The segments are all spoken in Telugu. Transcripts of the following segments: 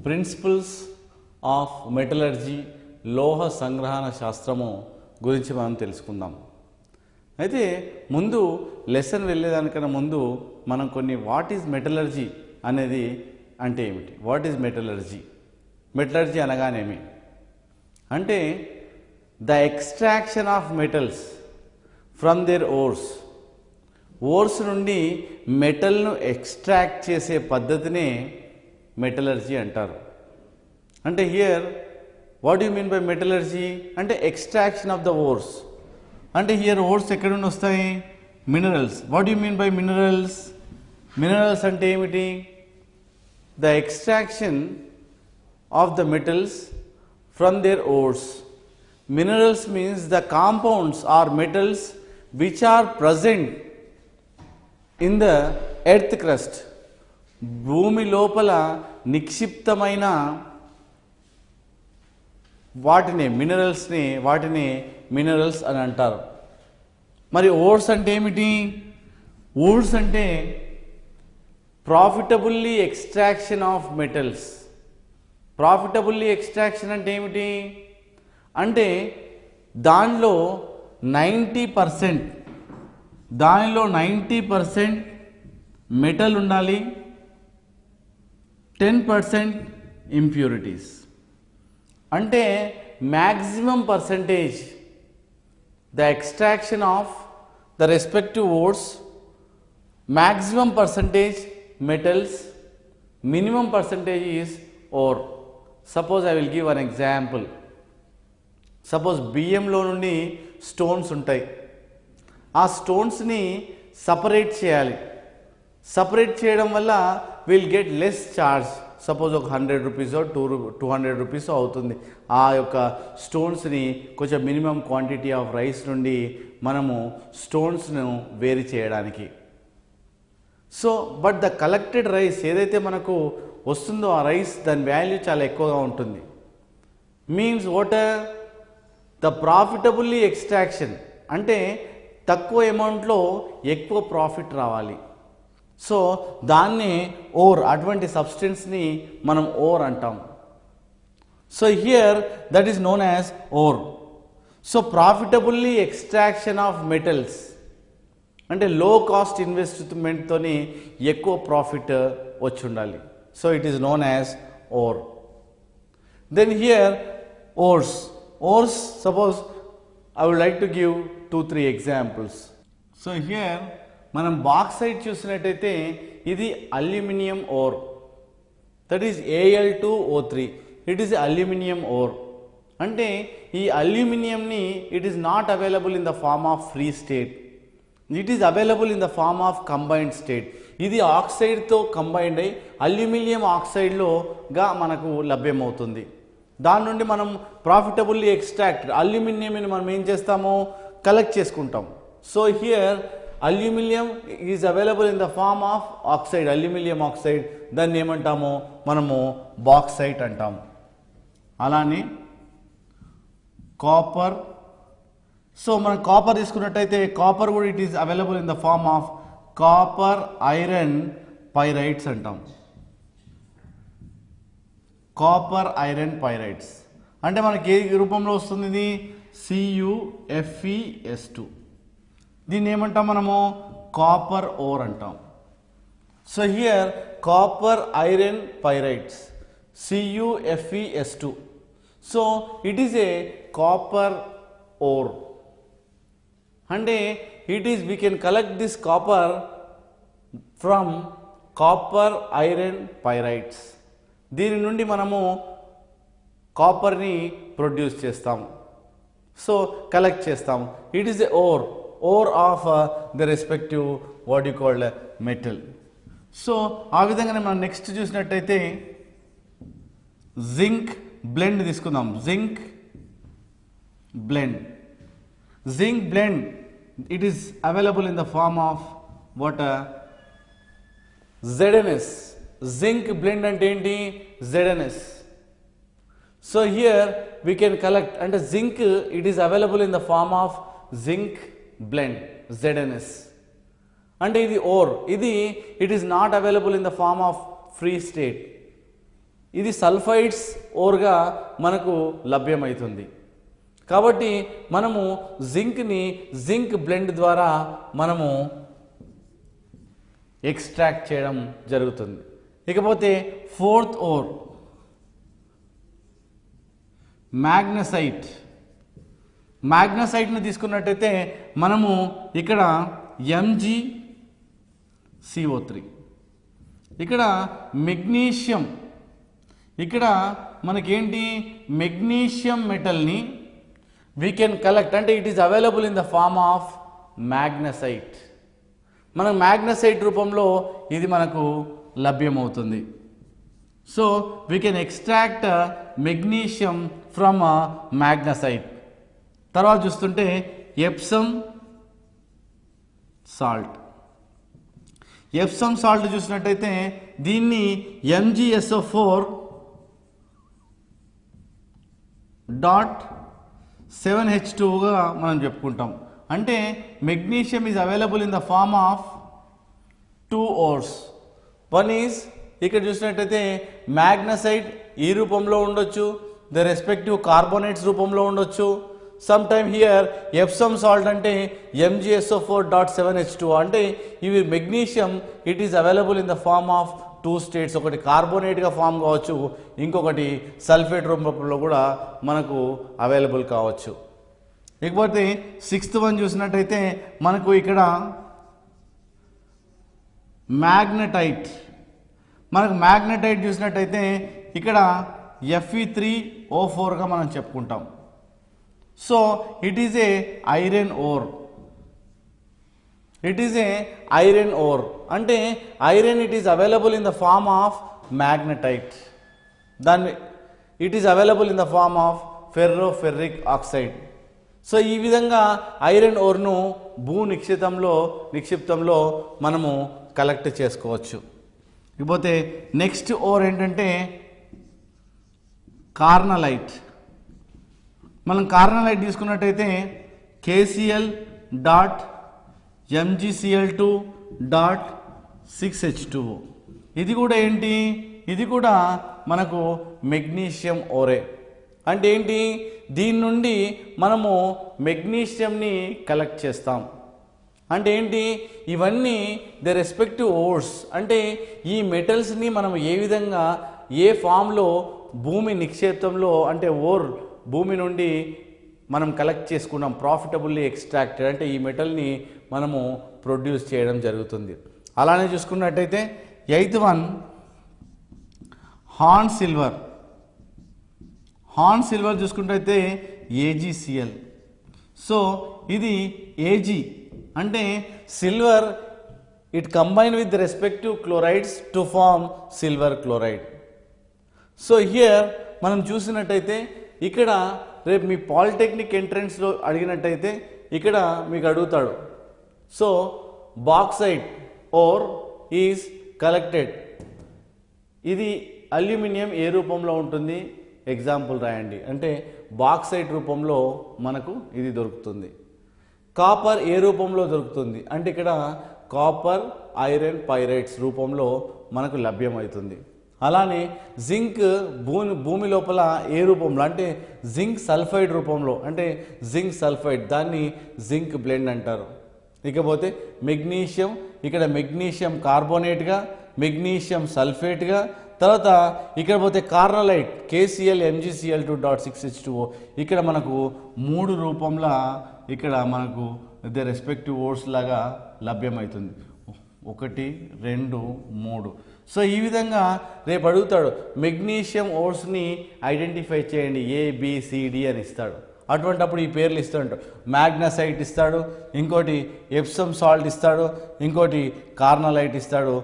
ప్రిన్సిపల్స్ ఆఫ్ మెటలర్జీ లోహ సంగ్రహణ శాస్త్రము గురించి మనం తెలుసుకుందాం. అయితే ముందు లెసన్ వెళ్ళేదానికన్నా ముందు మనం కొన్ని వాట్ ఈజ్ మెటలర్జీ అనేది అంటే ఏమిటి, వాట్ ఈజ్ మెటలర్జీ, మెటలర్జీ అనగానేమి అంటే the extraction of metals from their ores, ores నుండి మెటల్ను ఎక్స్ట్రాక్ట్ చేసే పద్ధతినే మెటలర్జీ అంటారు. అంటే here what you mean by metallurgy అంటే ఎక్స్ట్రాక్షన్ ఆఫ్ ద ఓర్స్. అంటే హియర్ ఓర్స్ ఎక్కడ నుండి వస్తాయి, minerals. What you mean by minerals, minerals అంటే ఏమిటి, the extraction of the metals from their ores. Minerals means the compounds or metals which are present in the earth crust, భూమి లోపల నిక్షిప్తమైన వాటిని మినరల్స్ అని అంటారు. మరి ఓర్స్ అంటే ఏమిటి, ఓర్స్ అంటే ప్రాఫిటబుల్లీ ఎక్స్ట్రాక్షన్ ఆఫ్ మెటల్స్. ప్రాఫిటబుల్లీ ఎక్స్ట్రాక్షన్ అంటే ఏమిటి అంటే దానిలో 90% మెటల్ ఉండాలి, 10% ఇంప్యూరిటీస్. అంటే maximum percentage the extraction of the respective ores, maximum percentage metals, minimum percentage is ore. Suppose I will give an example. Suppose బియ్యంలో నుండి స్టోన్స్ ఉంటాయి, ఆ స్టోన్స్ని సపరేట్ చేయాలి. సపరేట్ చేయడం వల్ల will get less charge. Suppose ఒక 100 రూపీసో 200 రూపీసో అవుతుంది ఆ యొక్క స్టోన్స్ని కొంచెం మినిమం క్వాంటిటీ ఆఫ్ రైస్ నుండి మనము స్టోన్స్ను వేరు చేయడానికి. So but the collected rice ఏదైతే మనకు వస్తుందో ఆ రైస్ దాని వాల్యూ చాలా ఎక్కువగా ఉంటుంది. మీన్స్ వాటర్ ద ప్రాఫిటబుల్లీ ఎక్స్ట్రాక్షన్ అంటే తక్కువ అమౌంట్లో ఎక్కువ ప్రాఫిట్ రావాలి. సో దాన్ని ఓర్, అటువంటి సబ్స్టెన్స్ని మనం ఓర్ అంటాం. So here that is known as ore. So profitably extraction of metals అంటే లో కాస్ట్ ఇన్వెస్ట్మెంట్తోని ఎక్కువ ప్రాఫిట్ వచ్చి ఉండాలి. So it is known as ore. Then here ores. Ores suppose I would like to give 2-3 examples. So here మనం బాక్సైట్ చూసినట్టయితే ఇది aluminium ore, that is Al2O3. It is aluminium ore. అంటే ఈ అల్యూమినియంని it is not available in the form of free state, it is available in the form of combined state. ఇది ఆక్సైడ్తో కంబైండ్ అయ్యి అల్యూమినియం ఆక్సైడ్లోగా మనకు లభ్యమవుతుంది. దాని నుండి మనం ప్రాఫిటబుల్లీ ఎక్స్ట్రాక్ట్ అల్యూమినియంని మనం ఏం చేస్తాము, కలెక్ట్ చేసుకుంటాం. So here aluminium is available in the form of oxide, aluminium oxide. దాన్ని ఏమంటాము మనము బాక్సైట్ అంటాము. అలానే కాపర్. సో మనం కాపర్ తీసుకున్నట్టయితే కాపర్ కూడా it is available in the form of copper iron pyrites అంటాం. కాపర్ ఐరన్ పైరైట్స్ అంటే మనకి ఏ రూపంలో వస్తుంది, ఇది CuFeS2. దీన్ని ఏమంటాం మనము కాపర్ ఓర్ అంటాం. So here copper iron pyrites CuFeS2. So it is a copper ore. అంటే it is we can collect this copper from copper iron pyrites. దీని నుండి మనము కాపర్ని ప్రొడ్యూస్ చేస్తాము. సో కలెక్ట్ చేస్తాము. It is a ore of the respective what you called metal. So ఆ విధంగానే మనం నెక్స్ట్ చూసినట్టయితే జింక్ బ్లెండ్ తీసుకుందాం. Zinc blende it is available in the form of what ZnS. Zinc blende అంటే ఏంటి, ZnS. So here we can collect అంటే zinc it is available in the form of zinc blende ZnS. అంటే ఇది ఓర్, ఇది it is not available in the form of free state. ఇది సల్ఫైడ్స్ ఓర్గా మనకు లభ్యమవుతుంది. కాబట్టి మనము జింక్ని జింక్ బ్లెండ్ ద్వారా మనము ఎక్స్ట్రాక్ట్ చేయడం జరుగుతుంది. ఇకపోతే ఫోర్త్ ఓర్ మ్యాగ్నసైట్. మ్యాగ్నసైట్ని తీసుకున్నట్టయితే మనము ఇక్కడ MgCO3, ఇక్కడ మెగ్నీషియం, ఇక్కడ మనకేంటి మెగ్నీషియం మెటల్ని వీ కెన్ కలెక్ట్, అంటే it is available in the form of magnesite. మనకు మ్యాగ్నసైట్ రూపంలో ఇది మనకు లభ్యమవుతుంది. So we can extract magnesium from magnesite. తర్వాత చూస్తుంటే ఎప్సమ్ సాల్ట్. ఎప్సమ్ సాల్ట్ చూసినట్టయితే దీన్ని MgSO4.7H2గా మనం చెప్పుకుంటాం. అంటే magnesium is available in the form of 2 ores. One is ఇక్కడ చూసినట్టయితే మ్యాగ్నసైట్ ఈ రూపంలో ఉండొచ్చు, ద రెస్పెక్టివ్ కార్బోనేట్స్ రూపంలో ఉండొచ్చు. Some time here Epsom salt అంటే MgSO4.7H2, అంటే ఇవి magnesium it is available in the form of 2 states. ఒకటి కార్బోనేట్గా ఫామ్ కావచ్చు, ఇంకొకటి సల్ఫేట్ రూపంలో కూడా మనకు అవైలబుల్ కావచ్చు. ఇకపోతే 6th వన్ చూసినట్టయితే మనకు ఇక్కడ మ్యాగ్నటైట్. మనకు మ్యాగ్నటైట్ చూసినట్టయితే ఇక్కడ Fe3O4గా మనం చెప్పుకుంటాం. So it is a iron ore. It is a iron ore అంటే iron it is available in the form of magnetite. దాన్ని it is available in the form of ferroferric oxide. So ఈ విధంగా ఐరన్ ఓర్ను నిక్షిప్తంలో మనము కలెక్ట్ చేసుకోవచ్చు. ఇకపోతే నెక్స్ట్ ఓర్ ఏంటంటే కార్నలైట్. మనం కార్నలైట్ తీసుకున్నట్టయితే KCl.MgCl2.6H2O. ఇది కూడా ఏంటి, ఇది కూడా మనకు మెగ్నీషియం ఓరే. అంటే ఏంటి, దీని నుండి మనము మెగ్నీషియంని కలెక్ట్ చేస్తాం. అంటే ఏంటి, ఇవన్నీ ద రెస్పెక్టివ్ ఓర్స్. అంటే ఈ మెటల్స్ని మనం ఏ విధంగా ఏ ఫామ్లో భూమి నిక్షేపంలో అంటే ఓర్ భూమి నుండి మనం కలెక్ట్ చేసుకున్నాం, ప్రాఫిటబుల్లీ ఎక్స్ట్రాక్టెడ్, అంటే ఈ మెటల్ని మనము ప్రొడ్యూస్ చేయడం జరుగుతుంది. అలానే చూసుకున్నట్టయితే 8th one horn silver. Horn silver చూసుకున్నట్టయితే AgCl. సో ఇది Ag అంటే silver it combine with the respective chlorides to form silver chloride. So here మనం చూసినట్టయితే ఇక్కడ రేపు మీ పాలిటెక్నిక్ ఎంట్రన్స్లో అడిగినట్టయితే ఇక్కడ మీకు అడుగుతాడు. So bauxite or is collected. ఇది అల్యూమినియం ఏ రూపంలో ఉంటుంది, ఎగ్జాంపుల్ రాయండి. అంటే బాక్సైట్ రూపంలో మనకు ఇది దొరుకుతుంది. కాపర్ ఏ రూపంలో దొరుకుతుంది అంటే ఇక్కడ కాపర్ ఐరన్ పైరైట్స్ రూపంలో మనకు లభ్యమవుతుంది. అలానే జింక్ భూమి లోపల ఏ రూపంలో అంటే జింక్ సల్ఫైడ్ రూపంలో, అంటే జింక్ సల్ఫైడ్, దాన్ని జింక్ బ్లెండ్ అంటారు. ఇకపోతే మెగ్నీషియం, ఇక్కడ మెగ్నీషియం కార్బోనేట్గా, మెగ్నీషియం సల్ఫేట్గా, తర్వాత ఇక్కడ పోతే కార్నలైట్ KCl.MgCl2.6H2O. ఇక్కడ మనకు 3 రూపంలో ఇక్కడ మనకు ద రెస్పెక్టివ్ ఓర్స్ లాగా లభ్యమవుతుంది. 1 2 3. సో ఈ విధంగా రేపు అడుగుతాడు మెగ్నీషియం ఓర్స్ని ఐడెంటిఫై చేయండి, ABCD అని ఇస్తాడు. అటువంటప్పుడు ఈ పేర్లు ఇస్తాడు. మ్యాగ్నసైట్ ఇస్తాడు, ఇంకోటి ఎప్సమ్ సాల్ట్ ఇస్తాడు, ఇంకోటి కార్నలైట్ ఇస్తాడు,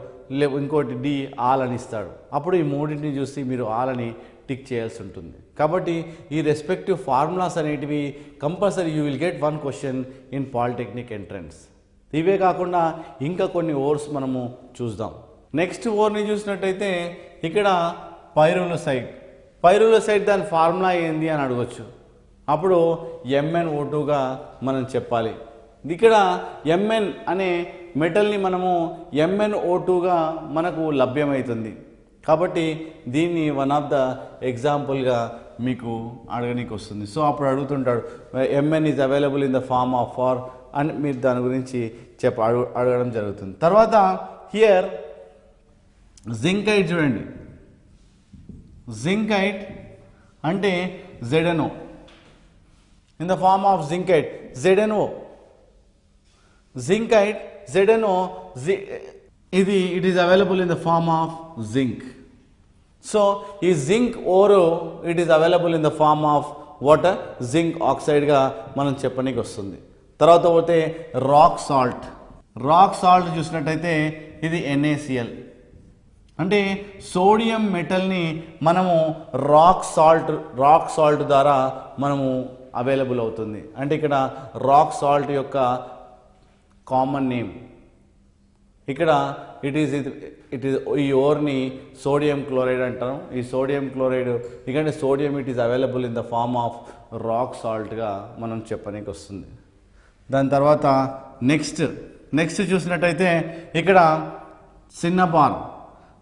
ఇంకోటి ఆల్ అని ఇస్తాడు. అప్పుడు ఈ మూడింటిని చూసి మీరు ఆల్ అని టిక్ చేయాల్సి ఉంటుంది. కాబట్టి ఈ రెస్పెక్టివ్ ఫార్ములాస్ అనేటివి compulsory you will get 1 question in polytechnic entrance. ఇవే కాకుండా ఇంకా కొన్ని ఓర్స్ మనము చూద్దాం. నెక్స్ట్ ఓర్ని చూసినట్టయితే ఇక్కడ పైరులోసైట్ దాని ఫార్ములా ఏంది అని అడగచ్చు. అప్పుడు MnO2గా మనం చెప్పాలి. ఇక్కడ Mn అనే మెటల్ని మనము MnO2గా మనకు లభ్యమవుతుంది. కాబట్టి దీన్ని వన్ ఆఫ్ ద ఎగ్జాంపుల్గా మీకు అడగనీకి వస్తుంది. సో అప్పుడు అడుగుతుంటాడు Mn is available in the form of far అని మీరు దాని గురించి అడగడం జరుగుతుంది. తర్వాత హియర్ జింకైట్ చూడండి. జింకైట్ అంటే ZnO in the form of zincite ZnO. Zincite ZnO ఇది it is available in the form of zinc. So ఈ జింక్ ఓరో it is available in the form of water, zinc ఆక్సైడ్గా మనం చెప్పనీకి వస్తుంది. తర్వాత పోతే రాక్ సాల్ట్. రాక్ సాల్ట్ చూసినట్టయితే ఇది NaCl అంటే సోడియం మెటల్ని మనము రాక్ సాల్ట్ ద్వారా మనము అవైలబుల్ అవుతుంది. అంటే ఇక్కడ రాక్ సాల్ట్ యొక్క కామన్ నేమ్ ఇక్కడ ఇట్ ఈస్ ఈ ఓర్ని సోడియం క్లోరైడ్ అంటాం. ఈ సోడియం క్లోరైడ్ ఎందుకంటే sodium it is available in the form of rock సాల్ట్గా మనం చెప్పనీకి వస్తుంది. దాని తర్వాత నెక్స్ట్ చూసినట్టయితే ఇక్కడ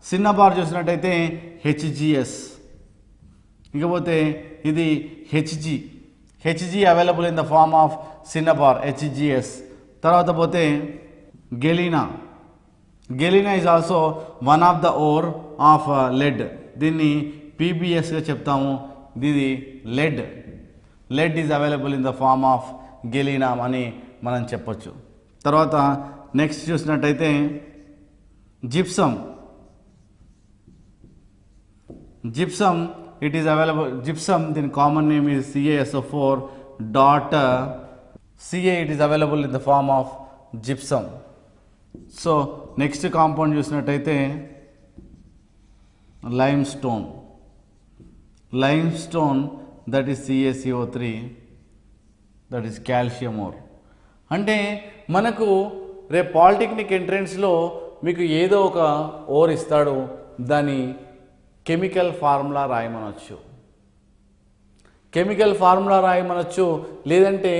సిన్నబార్ చూసినట్టయితే HGS. ఇకపోతే ఇది HG available in the form of cinnabar HGS. తర్వాత పోతే galena is also one of the ore of lead. దీన్ని PbSగా చెప్తాము. ఇది lead is available in the form of galena అని మనం చెప్పొచ్చు. తర్వాత నెక్స్ట్ చూసినట్టయితే gypsum it is available. Gypsum దీని common name is CaSO4 dot Ca. It is available in the form of gypsum. So next compound చూసినట్టయితే limestone that is CaCO3 that is calcium ore. అంటే మనకు రేపు పాలిటెక్నిక్ ఎంట్రన్స్లో మీకు ఏదో ఒక ఓర్ ఇస్తాడు, దాని కెమికల్ ఫార్ములా రాయమనొచ్చు, లేదంటే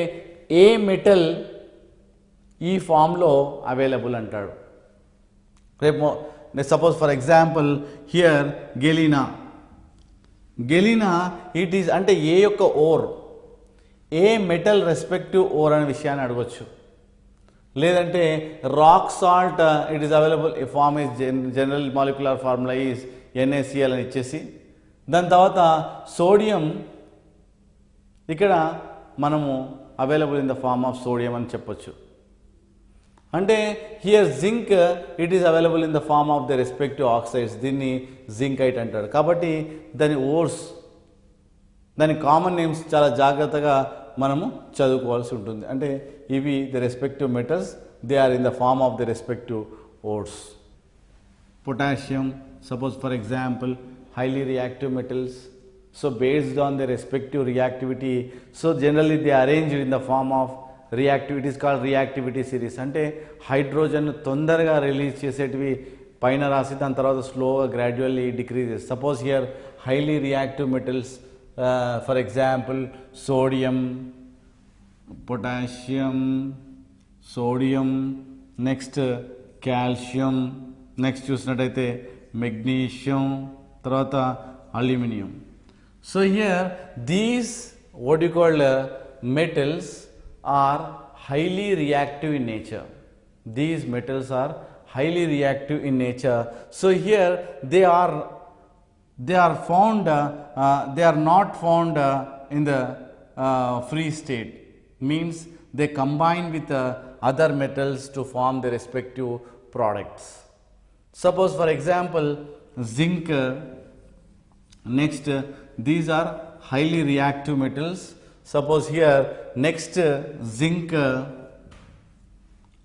ఏ మెటల్ ఈ ఫామ్లో అవైలబుల్ అంటాడు. రేపు suppose for example here galena it is అంటే ఏ యొక్క ఓర్, ఏ మెటల్ రెస్పెక్టివ్ ఓర్ అనే విషయాన్ని అడగొచ్చు. లేదంటే rock salt it is available ఈ form is general molecular formula is NaCl అని ఇచ్చేసి, దాని తర్వాత సోడియం ఇక్కడ మనము available in the form of sodium అని చెప్పొచ్చు. అంటే here zinc it is available in the form of the respective oxides. దీన్ని జింకైట్ అంటాడు. కాబట్టి దాని ఓర్స్, దాని కామన్ నేమ్స్ చాలా జాగ్రత్తగా మనము చదువుకోవాల్సి ఉంటుంది. అంటే ఇవి the respective metals, they are in the form of the respective ores. Potassium suppose for example highly reactive metals, so based on their respective reactivity, so generally they are arranged in the form of reactivity is called reactivity series. అంటే హైడ్రోజన్ తొందరగా రిలీజ్ చేసేటివి పైన రాసి దాని తర్వాత స్లోగా gradually decreases. Suppose here highly reactive metals for example sodium, potassium, sodium, next calcium, next చూసినట్టయితే మెగ్నీషియం, తర్వాత aluminium. So here these what you call metals are highly reactive in nature. These metals are highly reactive in nature. So here they are found they are not found in the free state, means they combine with other metals to form their respective products. Suppose for example zinc, next these are highly reactive metals. Suppose here next zinc,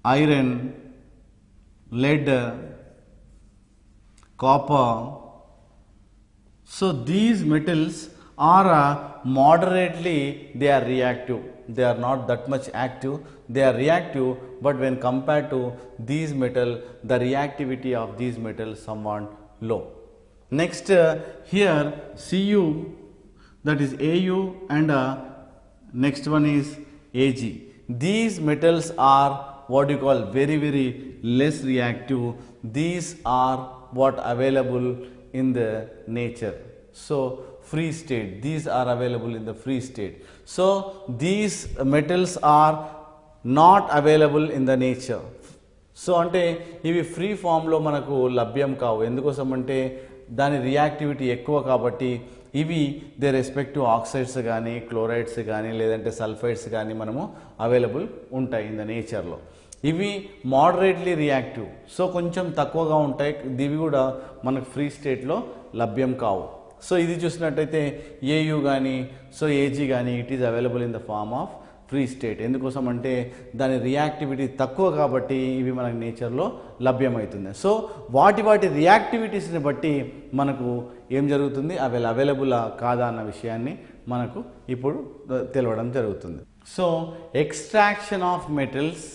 iron, lead, copper. So these metals are moderately they are reactive. They are not that much active. They are reactive, but when compared to these metal, the reactivity of these metals somewhat low. Next here Cu, that is Au, and next one is Ag. These metals are what you call very less reactive. These are what available in the nature. So free state, these are available in the free state. So these metals are not available in the nature. So అంటే ఇవి ఫ్రీ ఫామ్లో మనకు లభ్యం కావు. ఎందుకోసం అంటే దాని రియాక్టివిటీ ఎక్కువ కాబట్టి ఇవి దే రెస్పెక్టివ్ ఆక్సైడ్స్ కానీ క్లోరైడ్స్ కానీ లేదంటే సల్ఫైడ్స్ కానీ మనము అవైలబుల్ ఉంటాయి ఇన్ ద నేచర్లో. ఇవి మోడరేట్లీ రియాక్టివ్, సో కొంచెం తక్కువగా ఉంటాయి. ఇవి కూడా మనకు ఫ్రీ స్టేట్లో లభ్యం కావు. సో ఇది చూసినట్టయితే ఏయు కానీ సో ఏజీ కానీ it is available in the form of free state. ఎందుకోసం అంటే దాని రియాక్టివిటీ తక్కువ కాబట్టి ఇవి మనకు నేచర్లో లభ్యమవుతుంది. సో వాటి రియాక్టివిటీస్ని బట్టి మనకు ఏం జరుగుతుంది, అవి అవైలబుల్ కాదా అన్న విషయాన్ని మనకు ఇప్పుడు తెలవడం జరుగుతుంది. So extraction of metals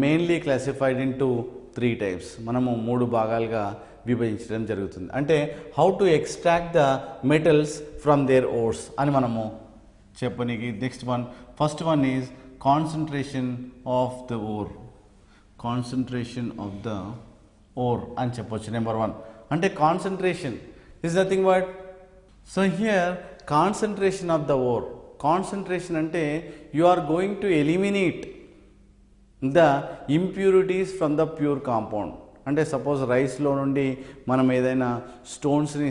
mainly classified into 3 types. మనము 3 భాగాలుగా విభజించడం జరుగుతుంది. అంటే how to extract the metals from their ores అని మనము చెప్పనికి. Next one, first one is concentration of the ore. Concentration of the ore అని చెప్పొచ్చు. నెంబర్ 1 అంటే concentration is nothing but, so here concentration of the ore. Concentration అంటే you are going to eliminate the impurities from the pure compound. అంటే సపోజ్ రైస్లో నుండి మనం ఏదైనా స్టోన్స్ని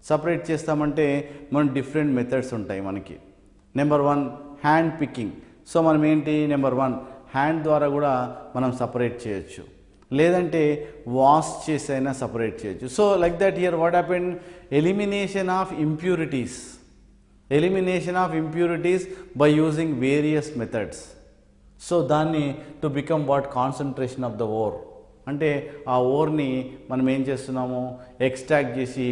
సపరేట్ చేస్తామంటే మనం డిఫరెంట్ మెథడ్స్ ఉంటాయి మనకి. Number 1 hand picking. సో మనం ఏంటి, నెంబర్ 1 హ్యాండ్ ద్వారా కూడా మనం సపరేట్ చేయొచ్చు, లేదంటే వాష్ చేసి అయినా సపరేట్ చేయొచ్చు. So like that here what happened, elimination of impurities by using various methods. So దాన్ని to become what, concentration of the ore. అంటే ఆ ఓర్ని మనం ఏం చేస్తున్నాము, ఎక్స్ట్రాక్ట్ చేసి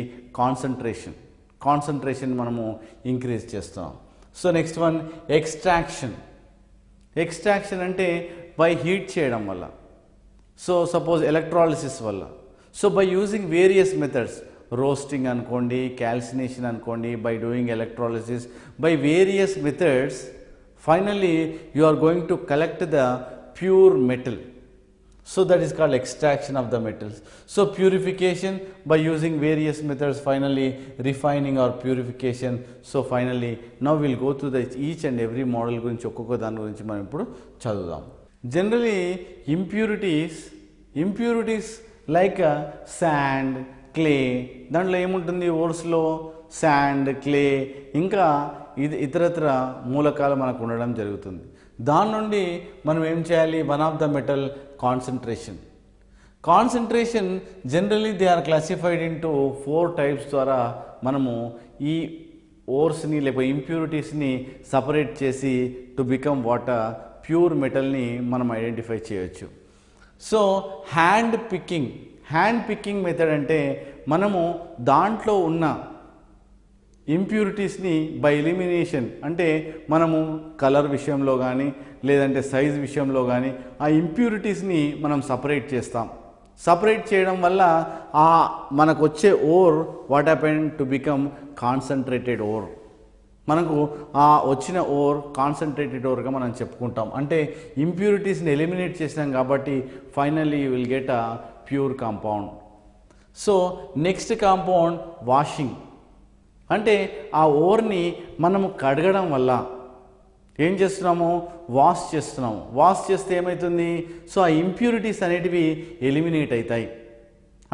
కాన్సన్ట్రేషన్ మనము ఇంక్రీజ్ చేస్తున్నాం. సో నెక్స్ట్ వన్ ఎక్స్ట్రాక్షన్ అంటే బై హీట్ చేయడం వల్ల. సో సపోజ్ ఎలక్ట్రాలిసిస్ వల్ల. So by using various methods, roasting అనుకోండి, క్యాల్సినేషన్ అనుకోండి, by doing electrolysis, by various methods finally you are going to collect the pure metal. So that is called extraction of the metals. So purification by using various methods, finally refining or purification. So finally now we will go through the each and every model gurinchi okkokka dani gurinchi manam ippudu chadudam. Generally impurities like sand, clay, దాంట్లో ఏముంటుంది ఓర్స్లో శాండ్, క్లే, ఇంకా ఇతరత్ర మూలకాలు మనకు ఉండడం జరుగుతుంది. దాని నుండి మనం ఏం చేయాలి, one of the metal concentration generally they are classified into 4 types ద్వారా మనము ఈ ఓర్స్ని లేకపోతే ఇంప్యూరిటీస్ని సపరేట్ చేసి టు బికమ్ వాట్ ప్యూర్ మెటల్ని మనం ఐడెంటిఫై చేయొచ్చు. సో హ్యాండ్ పికింగ్ మెథడ్ అంటే మనము దాంట్లో ఉన్న ఇంప్యూరిటీస్ని బై ఎలిమినేషన్, అంటే మనము కలర్ విషయంలో కానీ లేదంటే సైజ్ విషయంలో కానీ ఆ ఇంప్యూరిటీస్ని మనం సపరేట్ చేయడం వల్ల ఆ మనకు వచ్చే ore what happen to become concentrated ore. మనకు ఆ వచ్చిన ఓర్ కాన్సన్ట్రేటెడ్ ఓర్గా మనం చెప్పుకుంటాం. అంటే ఇంప్యూరిటీస్ని ఎలిమినేట్ చేసినాం కాబట్టి finally you will get a pure compound. So next compound washing. అంటే ఆ ఓర్ని మనము కడగడం వల్ల ఏం చేస్తున్నాము, వాష్ చేస్తే ఏమవుతుంది, సో ఆ ఇంప్యూరిటీస్ అనేటివి ఎలిమినేట్ అవుతాయి.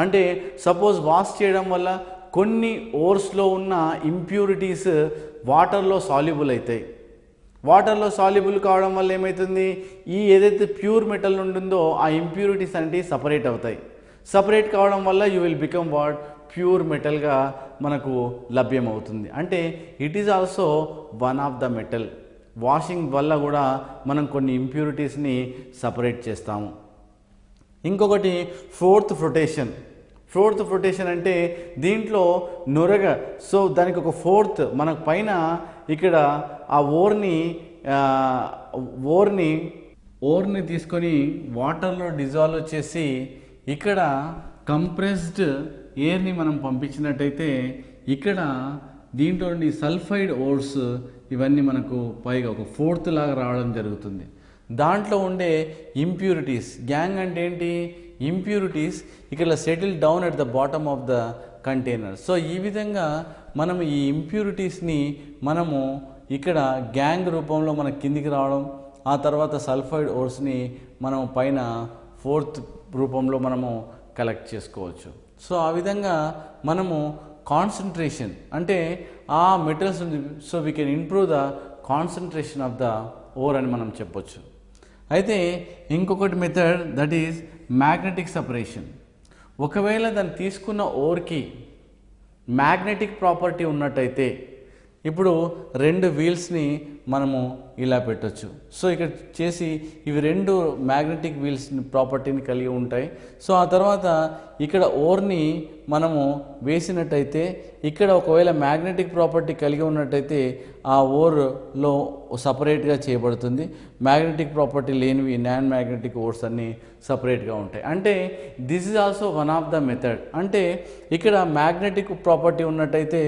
అంటే సపోజ్ వాష్ చేయడం వల్ల కొన్ని ఓర్స్లో ఉన్న ఇంప్యూరిటీస్ వాటర్లో సాల్యుబుల్ అవుతాయి. వాటర్లో సాల్యుబుల్ కావడం వల్ల ఏమవుతుంది, ఈ ఏదైతే ప్యూర్ మెటల్ ఉంటుందో ఆ ఇంప్యూరిటీస్ అనేటివి సపరేట్ అవుతాయి. సపరేట్ కావడం వల్ల you will become what, pure మెటల్గా మనకు లభ్యమవుతుంది. అంటే it is also one of the metal. Washing వల్ల కూడా మనం కొన్ని ఇంప్యూరిటీస్ని సపరేట్ చేస్తాము. ఇంకొకటి ఫోర్త్ ఫ్లోటేషన్ అంటే దీంట్లో నురగ, సో దానికి ఒక ఫోర్త్ మనకు పైన ఇక్కడ ఆ ఓర్ని తీసుకొని వాటర్లో డిజాల్వ్ చేసి ఇక్కడ కంప్రెస్డ్ ఎయిర్ని మనం పంపించినట్టయితే ఇక్కడ దీంట్లో నుండి సల్ఫైడ్ ఓర్స్ ఇవన్నీ మనకు పైగా ఒక 4th లాగా రావడం జరుగుతుంది. దాంట్లో ఉండే ఇంప్యూరిటీస్, గ్యాంగ్ అంటే ఏంటి, ఇంప్యూరిటీస్ ఇక్కడ settle down at the bottom of the container. So ఈ విధంగా మనం ఈ ఇంప్యూరిటీస్ని మనము ఇక్కడ గ్యాంగ్ రూపంలో మన కిందికి రావడం, ఆ తర్వాత సల్ఫైడ్ ఓర్స్ని మనం పైన ఫోర్త్ రూపంలో మనము కలెక్ట్ చేసుకోవచ్చు. సో ఆ విధంగా మనము కాన్సన్ట్రేషన్ అంటే ఆ metals, so we can improve the concentration of the ore అని మనం చెప్పొచ్చు. అయితే ఇంకొకటి method that is magnetic separation. ఒకవేళ దాన్ని తీసుకున్న ఓర్కి మ్యాగ్నెటిక్ ప్రాపర్టీ ఉన్నట్టయితే ఇప్పుడు రెండు వీల్స్ని మనము ఇలా పెట్టొచ్చు. సో ఇక్కడ చేసి ఇవి రెండు మ్యాగ్నెటిక్ వీల్స్ ప్రాపర్టీని కలిగి ఉంటాయి. సో ఆ తర్వాత ఇక్కడ ఓర్ని మనము వేసినట్టయితే ఇక్కడ ఒకవేళ మ్యాగ్నెటిక్ ప్రాపర్టీ కలిగి ఉన్నట్టయితే ఆ ఓర్లో సపరేట్గా చేయబడుతుంది. మ్యాగ్నెటిక్ ప్రాపర్టీ లేనివి నాన్ మ్యాగ్నెటిక్ ఓర్స్ అన్నీ సపరేట్గా ఉంటాయి. అంటే this is also one of the method. అంటే ఇక్కడ మ్యాగ్నెటిక్ ప్రాపర్టీ ఉన్నట్టయితే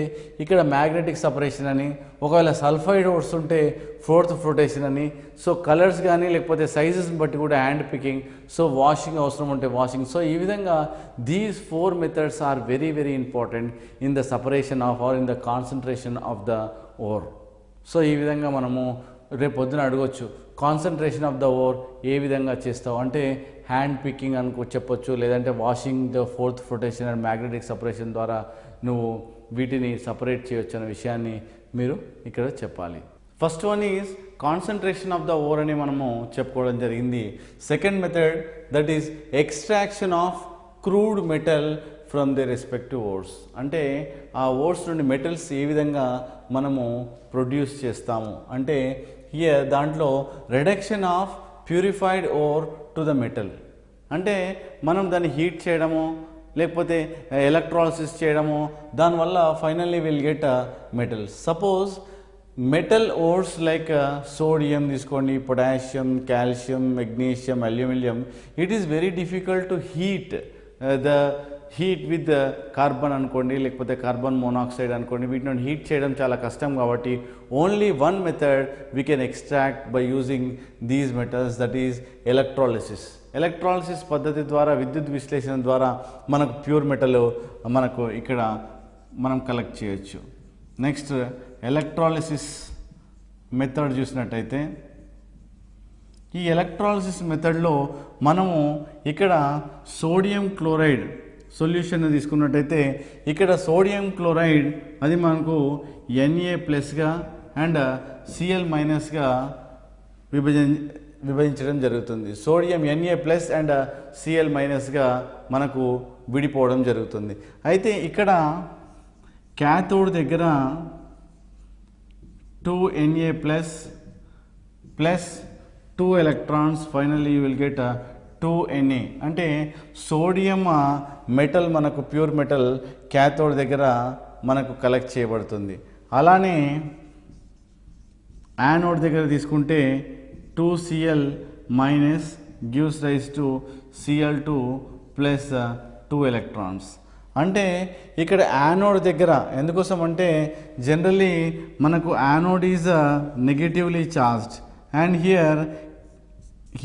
ఇక్కడ మ్యాగ్నెటిక్ సపరేషన్ అని, ఒకవేళ సల్ఫైడ్ ఓర్స్ ఉంటే ఫోర్త్ ఫ్లోటేషన్ అని. సో కలర్స్ కానీ లేకపోతే సైజెస్ని బట్టి కూడా హ్యాండ్ పికింగ్, సో వాషింగ్ అవసరం ఉంటే వాషింగ్. సో ఈ విధంగా these 4 methods are very very important in the separation of or in the concentration of the ore. So ఈ విధంగా మనము రేపు పొద్దున అడగొచ్చు, కాన్సన్ట్రేషన్ ఆఫ్ ద ఓర్ ఏ విధంగా చేస్తావు అంటే హ్యాండ్ పికింగ్ చెప్పొచ్చు, లేదంటే washing the fourth flotation and magnetic separation ద్వారా నువ్వు వీటిని సపరేట్ చేయొచ్చు అనే విషయాన్ని మీరు ఇక్కడ చెప్పాలి. First one is concentration of the ore అని మనము చెప్పుకోవడం జరిగింది. Second method that is extraction of crude metal from the respective ores. అంటే ఆ ఓర్స్ నుండి మెటల్స్ ఏ విధంగా మనము ప్రొడ్యూస్ చేస్తాము అంటే హియర్ దాంట్లో reduction of purified ore to the metal. అంటే మనం దాన్ని హీట్ చేయడము లేకపోతే ఎలక్ట్రాలిసిస్ చేయడము, దానివల్ల finally will get metal. Suppose metal ores like sodium తీసుకోండి, potassium, calcium, magnesium, aluminium, it is very difficult to heat with carbon అనుకోండి, లేకపోతే కార్బన్ మోనాక్సైడ్ అనుకోండి, వీటిని హీట్ చేయడం చాలా కష్టం. కాబట్టి only one method we can extract by using these metals, that is electrolysis. Electrolysis పద్ధతి ద్వారా, విద్యుత్ విశ్లేషణ ద్వారా మనకు ప్యూర్ మెటల్ మనకు ఇక్కడ మనం కలెక్ట్ చేయొచ్చు. నెక్స్ట్ ఎలక్ట్రాలిసిస్ మెథడ్ చూసినట్టయితే ఈ ఎలక్ట్రాలిసిస్ మెథడ్లో మనము ఇక్కడ సోడియం క్లోరైడ్ సొల్యూషన్ తీసుకున్నట్టయితే ఇక్కడ సోడియం క్లోరైడ్ అది మనకు Na+గా అండ్ Cl- విభజించడం జరుగుతుంది. సోడియం Na+ అండ్ Cl- మనకు విడిపోవడం జరుగుతుంది. అయితే ఇక్కడ క్యాథోడ్ దగ్గర 2Na plus 2 electrons, finally you will get 2Na. అంటే సోడియం మెటల్ మనకు ప్యూర్ మెటల్ క్యాథోడ్ దగ్గర మనకు కలెక్ట్ చేయబడుతుంది. అలానే యానోడ్ దగ్గర తీసుకుంటే 2Cl- gives rise to Cl2 plus 2 electrons. అంటే ఇక్కడ యానోడ్ దగ్గర ఎందుకోసం అంటే జనరల్లీ మనకు anode is negatively charged and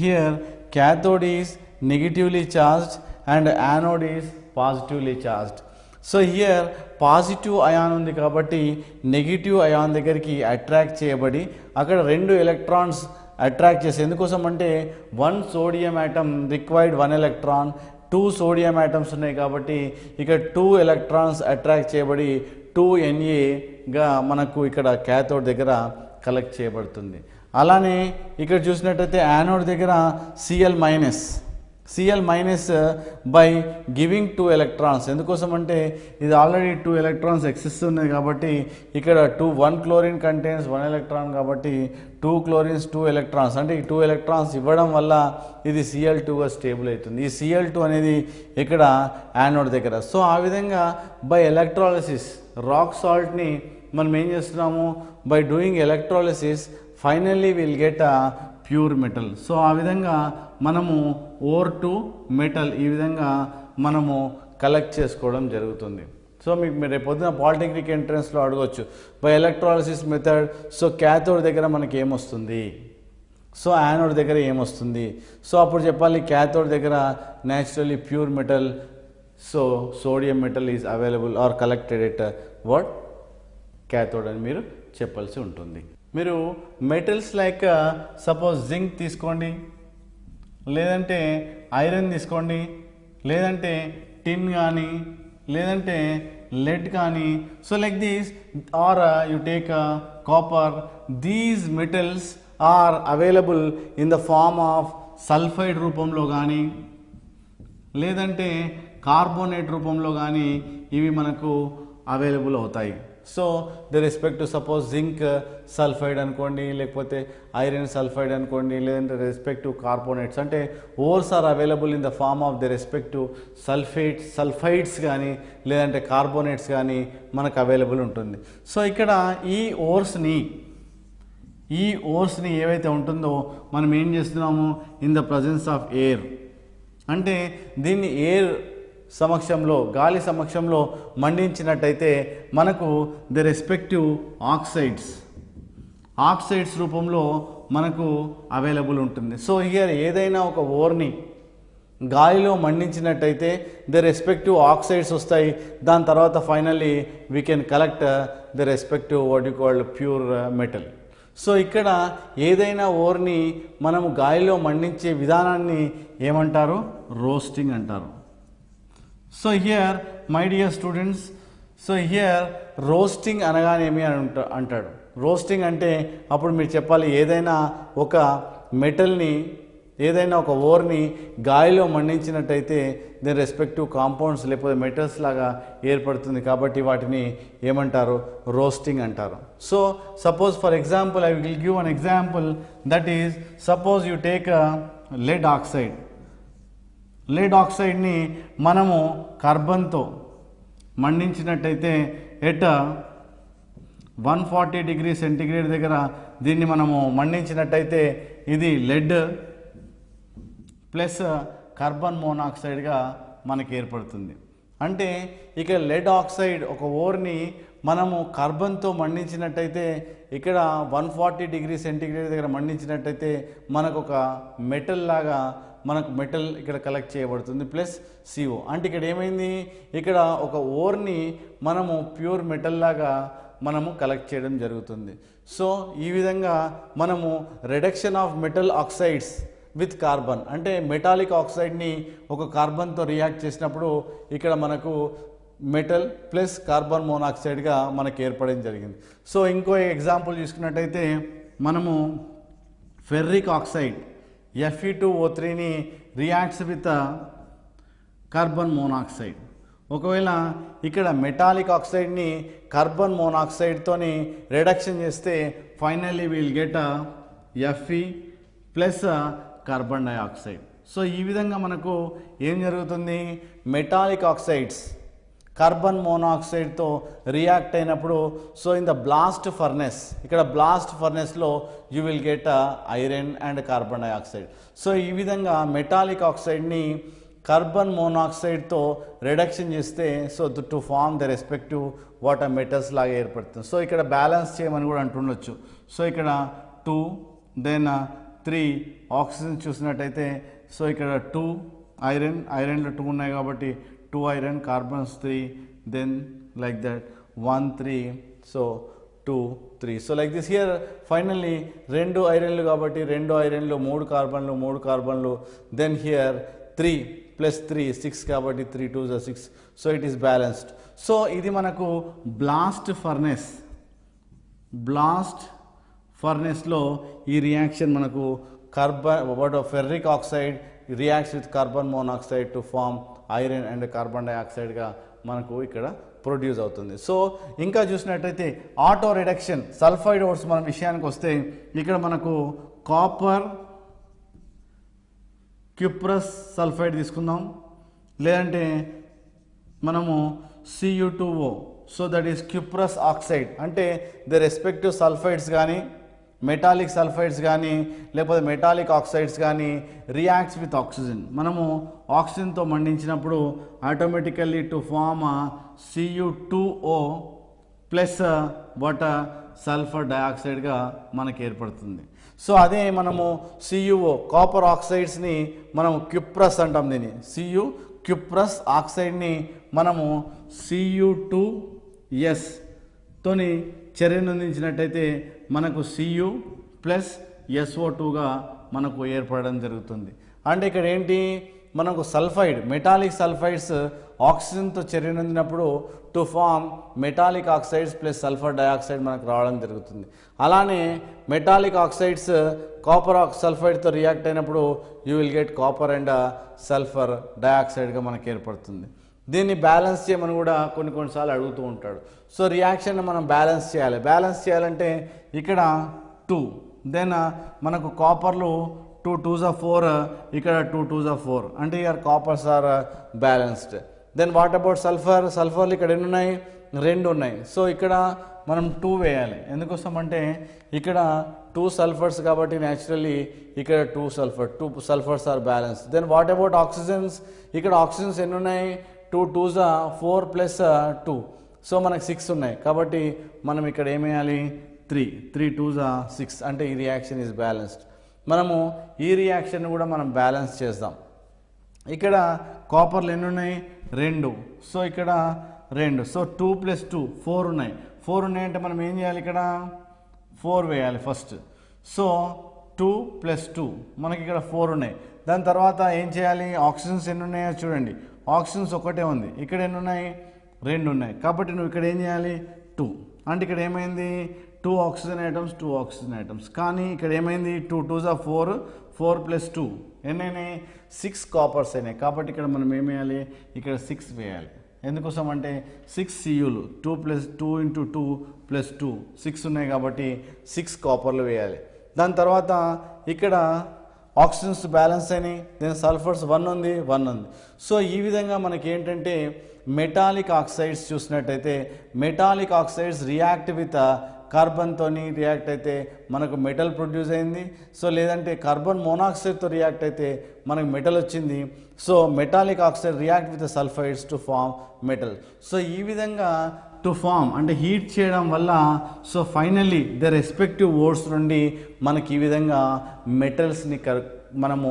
here cathode is negatively charged and anode is positively charged. So here positive ion ఉంది కాబట్టి నెగిటివ్ అయాన్ దగ్గరికి అట్రాక్ట్ చేయబడి అక్కడ 2 ఎలక్ట్రాన్స్ అట్రాక్ట్ చేసి, ఎందుకోసం అంటే 1 sodium atom required 1 electron, 2 sodium atoms ఉన్నాయి కాబట్టి ఇక్కడ 2 ఎలక్ట్రాన్స్ అట్రాక్ట్ చేయబడి 2Na మనకు ఇక్కడ క్యాథోడ్ దగ్గర కలెక్ట్ చేయబడుతుంది. అలానే ఇక్కడ చూసినట్టయితే యానోడ్ దగ్గర Cl- బై గివింగ్ 2 ఎలక్ట్రాన్స్, ఎందుకోసం అంటే ఇది ఆల్రెడీ 2 ఎలక్ట్రాన్స్ ఎక్సెస్ ఉన్నాయి కాబట్టి ఇక్కడ 1 క్లోరిన్ కంటైన్స్ 1 ఎలక్ట్రాన్ కాబట్టి 2 క్లోరిన్స్ 2 ఎలక్ట్రాన్స్, అంటే ఈ 2 ఎలక్ట్రాన్స్ ఇవ్వడం వల్ల ఇది Cl2గా స్టేబుల్ అవుతుంది. ఈ Cl2 అనేది ఇక్కడ యానోడ్ దగ్గర. సో ఆ విధంగా బై ఎలక్ట్రాలిసిస్ రాక్ సాల్ట్ని మనం ఏం చేస్తున్నాము, by doing electrolysis finally will get pure metal. So ఆ విధంగా మనము ఓర్ టు మెటల్ ఈ విధంగా మనము కలెక్ట్ చేసుకోవడం జరుగుతుంది. సో మీకు రేపు పొద్దున పాలిటెక్నిక్ ఎంట్రన్స్లో అడగవచ్చు by electrolysis method, so cathode దగ్గర మనకి ఏమొస్తుంది, సో యానోడ్ దగ్గర ఏమొస్తుంది? సో అప్పుడు చెప్పాలి క్యాథోడ్ దగ్గర naturally pure metal, so sodium metal is available or collected at what cathode అని మీరు చెప్పాల్సి ఉంటుంది. మీరు మెటల్స్ లైక్ సపోజ్ జింక్ తీసుకోండి, లేదంటే ఐరన్ తీసుకోండి, లేదంటే టిన్ కానీ, లేదంటే lead కానీ, so like these are you take copper, these metals are available in the form of sulphide రూపంలో కానీ, లేదంటే కార్బోనేట్ రూపంలో కానీ ఇవి మనకు అవైలబుల్ అవుతాయి. So the respect to suppose zinc sulphide అనుకోండి, లేకపోతే ఐరన్ సల్ఫైడ్ అనుకోండి, లేదంటే రెస్పెక్ట్ టు కార్బోనేట్స్, అంటే ores are available in the form of the respect to sulphides కానీ, లేదంటే కార్బోనేట్స్ కానీ మనకు అవైలబుల్ ఉంటుంది. సో ఇక్కడ ఈ ఓర్స్ని ఏవైతే ఉంటుందో మనం ఏం చేస్తున్నాము, in the presence of air, అంటే దీన్ని ఎయిర్ సమక్షంలో, గాలి సమక్షంలో మండించినట్టయితే మనకు ద రెస్పెక్టివ్ ఆక్సైడ్స్ రూపంలో మనకు అవైలబుల్ ఉంటుంది. సో హియర్ ఏదైనా ఒక ఓర్ని గాలిలో మండించినట్టయితే ద రెస్పెక్టివ్ ఆక్సైడ్స్ వస్తాయి. దాని తర్వాత finally we can collect the respective what you called pure metal. So ఇక్కడ ఏదైనా ఓర్ని మనము గాలిలో మండించే విధానాన్ని ఏమంటారు, రోస్టింగ్ అంటారు. So here my dear students, so here roasting అనగానేమి అని అంటాడు. రోస్టింగ్ అంటే అప్పుడు మీరు చెప్పాలి ఏదైనా ఒక మెటల్ని, ఏదైనా ఒక ఓర్ని గాలిలో మండించినట్టయితే దీని రెస్పెక్టివ్ కాంపౌండ్స్ లేకపోతే మెటల్స్ లాగా ఏర్పడుతుంది, కాబట్టి వాటిని ఏమంటారు, రోస్టింగ్ అంటారు. So suppose for example I will give an example, that is suppose you take lead ఆక్సైడ్ని మనము కార్బన్తో మండించినట్టయితే ఎట్ 140 డిగ్రీ సెంటిగ్రేడ్ దగ్గర దీన్ని మనము మండించినట్టయితే ఇది లెడ్ ప్లస్ కార్బన్ మోనాక్సైడ్గా మనకి ఏర్పడుతుంది. అంటే ఇక లెడ్ ఆక్సైడ్ ఒక ఓర్ని మనము కార్బన్తో మండించినట్టయితే ఇక్కడ 140 డిగ్రీ సెంటిగ్రేడ్ దగ్గర మండించినట్టయితే మనకు ఒక మెటల్ లాగా మనకు మెటల్ ఇక్కడ కలెక్ట్ చేయబడుతుంది ప్లస్ CO. అంటే ఇక్కడ ఏమైంది, ఇక్కడ ఒక ఓర్ని మనము ప్యూర్ మెటల్ లాగా మనము కలెక్ట్ చేయడం జరుగుతుంది. సో ఈ విధంగా మనము reduction of metal oxides with carbon, అంటే మెటాలిక్ ఆక్సైడ్ని ఒక కార్బన్తో రియాక్ట్ చేసినప్పుడు ఇక్కడ మనకు మెటల్ ప్లస్ కార్బన్ మోనాక్సైడ్గా మనకు ఏర్పడడం జరిగింది. సో ఇంకో ఎగ్జాంపుల్ చూసుకున్నట్టయితే మనము ఫెర్రిక్ ఆక్సైడ్ Fe2O3ని రియాక్ట్స్ విత్ కార్బన్ మోనాక్సైడ్. ఒకవేళ ఇక్కడ మెటాలిక్ ఆక్సైడ్ని కార్బన్ మోనాక్సైడ్తోని రిడక్షన్ చేస్తే finally will get Fe plus carbon dioxide. So ఈ విధంగా మనకు ఏం జరుగుతుంది, మెటాలిక్ ఆక్సైడ్స్ కార్బన్ మోనాక్సైడ్తో రియాక్ట్ అయినప్పుడు, so in the blast furnace, ఇక్కడ బ్లాస్ట్ ఫర్నెస్లో you will get iron and carbon dioxide. So ఈ విధంగా మెటాలిక్ ఆక్సైడ్ని కార్బన్ మోనాక్సైడ్తో రిడక్షన్ చేస్తే so to form the respective water metals లాగా ఏర్పడుతుంది. సో ఇక్కడ బ్యాలెన్స్ చేయమని కూడా అంటుండొచ్చు. సో ఇక్కడ 2 దెన్ 3 ఆక్సిజన్ చూసినట్టయితే, సో ఇక్కడ 2 ఐరన్లో 2 ఉన్నాయి కాబట్టి 2 iron, carbons 3, then like that 1 3, so 2 3. So like this here finally 2 ఐరన్లు కాబట్టి 2 ఐరన్లు, 3 కార్బన్లు, దెన్ హియర్ 3 ప్లస్ 3 6 కాబట్టి 3 2s are 6. So it is balanced. So ఇది మనకు బ్లాస్ట్ ఫర్నెస్లో ఈ రియాక్షన్ మనకు ferric oxide reacts with carbon monoxide to form iron and carbon డైఆక్సైడ్గా మనకు ఇక్కడ ప్రొడ్యూస్ అవుతుంది. సో ఇంకా చూసినట్టయితే ఆటో రిడక్షన్ సల్ఫైడ్ ఓర్స్ మన విషయానికి వస్తే ఇక్కడ మనకు కాపర్ క్యూప్రస్ సల్ఫైడ్ తీసుకుందాం, లేదంటే మనము Cu2O, so that is cuprous oxide. అంటే ద రెస్పెక్టివ్ సల్ఫైడ్స్ కానీ, మెటాలిక్ సల్ఫైడ్స్ కానీ, లేకపోతే మెటాలిక్ ఆక్సైడ్స్ కానీ రియాక్ట్స్ విత్ ఆక్సిజన్. మనము ఆక్సిజన్తో మండించినప్పుడు automatically to form Cu2O plus water sulphur డయాక్సైడ్గా మనకు ఏర్పడుతుంది. సో అదే మనము CuO కాపర్ ఆక్సైడ్స్ని మనం క్యుప్రస్ అంటాం. దీన్ని Cu క్యుప్రస్ ఆక్సైడ్ని మనము Cu2S తోని చర్యనందించినట్టయితే మనకు Cu ప్లస్ SO2గా మనకు ఏర్పడడం జరుగుతుంది. అంటే ఇక్కడ ఏంటి, మనకు సల్ఫైడ్ మెటాలిక్ సల్ఫైడ్స్ ఆక్సిజన్తో చర్యనందినప్పుడు to form metallic oxides plus sulphur dioxide మనకు రావడం జరుగుతుంది. అలానే మెటాలిక్ ఆక్సైడ్స్ కాపర్ సల్ఫైడ్తో రియాక్ట్ అయినప్పుడు you will get copper and sulphur డయాక్సైడ్గా మనకు ఏర్పడుతుంది. దీన్ని బ్యాలెన్స్ చేయమని కూడా కొన్నిసార్లు అడుగుతూ ఉంటాడు. సో రియాక్షన్ మనం బ్యాలెన్స్ చేయాలి. బ్యాలెన్స్ చేయాలంటే ఇక్కడ 2, దెన్ మనకు కాపర్లు 2 2s are 4, ఇక్కడ 2 2s are 4, అంటే ఇక్కడ coppers are balanced. Then what about sulphur? సల్ఫర్లు ఇక్కడ ఎన్ని ఉన్నాయి? 2 ఉన్నాయి. సో ఇక్కడ మనం 2 వేయాలి. ఎందుకోసం అంటే ఇక్కడ 2 సల్ఫర్స్ కాబట్టి న్యాచురల్లీ ఇక్కడ 2 sulphurs are balanced. Then what about oxygens? ఇక్కడ ఆక్సిజన్స్ ఎన్ని ఉన్నాయి? 2 2s are 4 ప్లస్ 2, సో మనకు 6 ఉన్నాయి. కాబట్టి మనం ఇక్కడ ఏం వేయాలి? 3 2s are 6, అంటే ఈ రియాక్షన్ ఈజ్ బ్యాలెన్స్డ్. మనము ఈ రియాక్షన్ కూడా మనం బ్యాలెన్స్ చేద్దాం. ఇక్కడ కాపర్లు ఎన్ని ఉన్నాయి? 2, సో ఇక్కడ 2, సో 2 ప్లస్ 2 4 ఉన్నాయి. 4 ఉన్నాయంటే మనం ఏం చేయాలి? ఇక్కడ 4 వేయాలి ఫస్ట్. సో 2 ప్లస్ 2 మనకి ఇక్కడ 4 ఉన్నాయి. దాని తర్వాత ఏం చేయాలి? ఆక్సిజన్స్ ఎన్ని ఉన్నాయో చూడండి. ఆక్సిజన్స్ ఒకటే ఉంది. ఇక్కడ ఎన్ని ఉన్నాయి? 2 ఉన్నాయి. కాబట్టి నువ్వు ఇక్కడ ఏం చేయాలి? 2, అంటే ఇక్కడ ఏమైంది? 2 ఆక్సిజన్ ఐటమ్స్ 2 ఆక్సిజన్ ఐటమ్స్. కానీ ఇక్కడ ఏమైంది? 2 2s are 4, 4 ప్లస్ 2 ఎన్నైనాయి? 6 కాపర్స్ అయినాయి. కాబట్టి ఇక్కడ మనం ఏం వేయాలి? ఇక్కడ 6 వేయాలి. ఎందుకోసం అంటే 6 Cuలు 2 ప్లస్ 2 ఇంటూ 2 ప్లస్ 2 6 ఉన్నాయి కాబట్టి 6 కాపర్లు వేయాలి. దాని తర్వాత ఇక్కడ ఆక్సిజన్స్ బ్యాలెన్స్ అయినాయి. దెన్ సల్ఫర్స్ 1 ఉంది. సో ఈ విధంగా మనకి ఏంటంటే మెటాలిక్ ఆక్సైడ్స్ చూసినట్టయితే మెటాలిక్ ఆక్సైడ్స్ రియాక్ట్ విత్ కార్బన్తోని రియాక్ట్ అయితే మనకు మెటల్ ప్రొడ్యూస్ అయింది. సో లేదంటే కార్బన్ మోనాక్సైడ్తో రియాక్ట్ అయితే మనకు మెటల్ వచ్చింది. So metallic oxide react with sulphides to form metal. So ఈ విధంగా టు ఫామ్ అంటే హీట్ చేయడం వల్ల so finally the respective ores నుండి మనకి ఈ విధంగా మెటల్స్ని మనము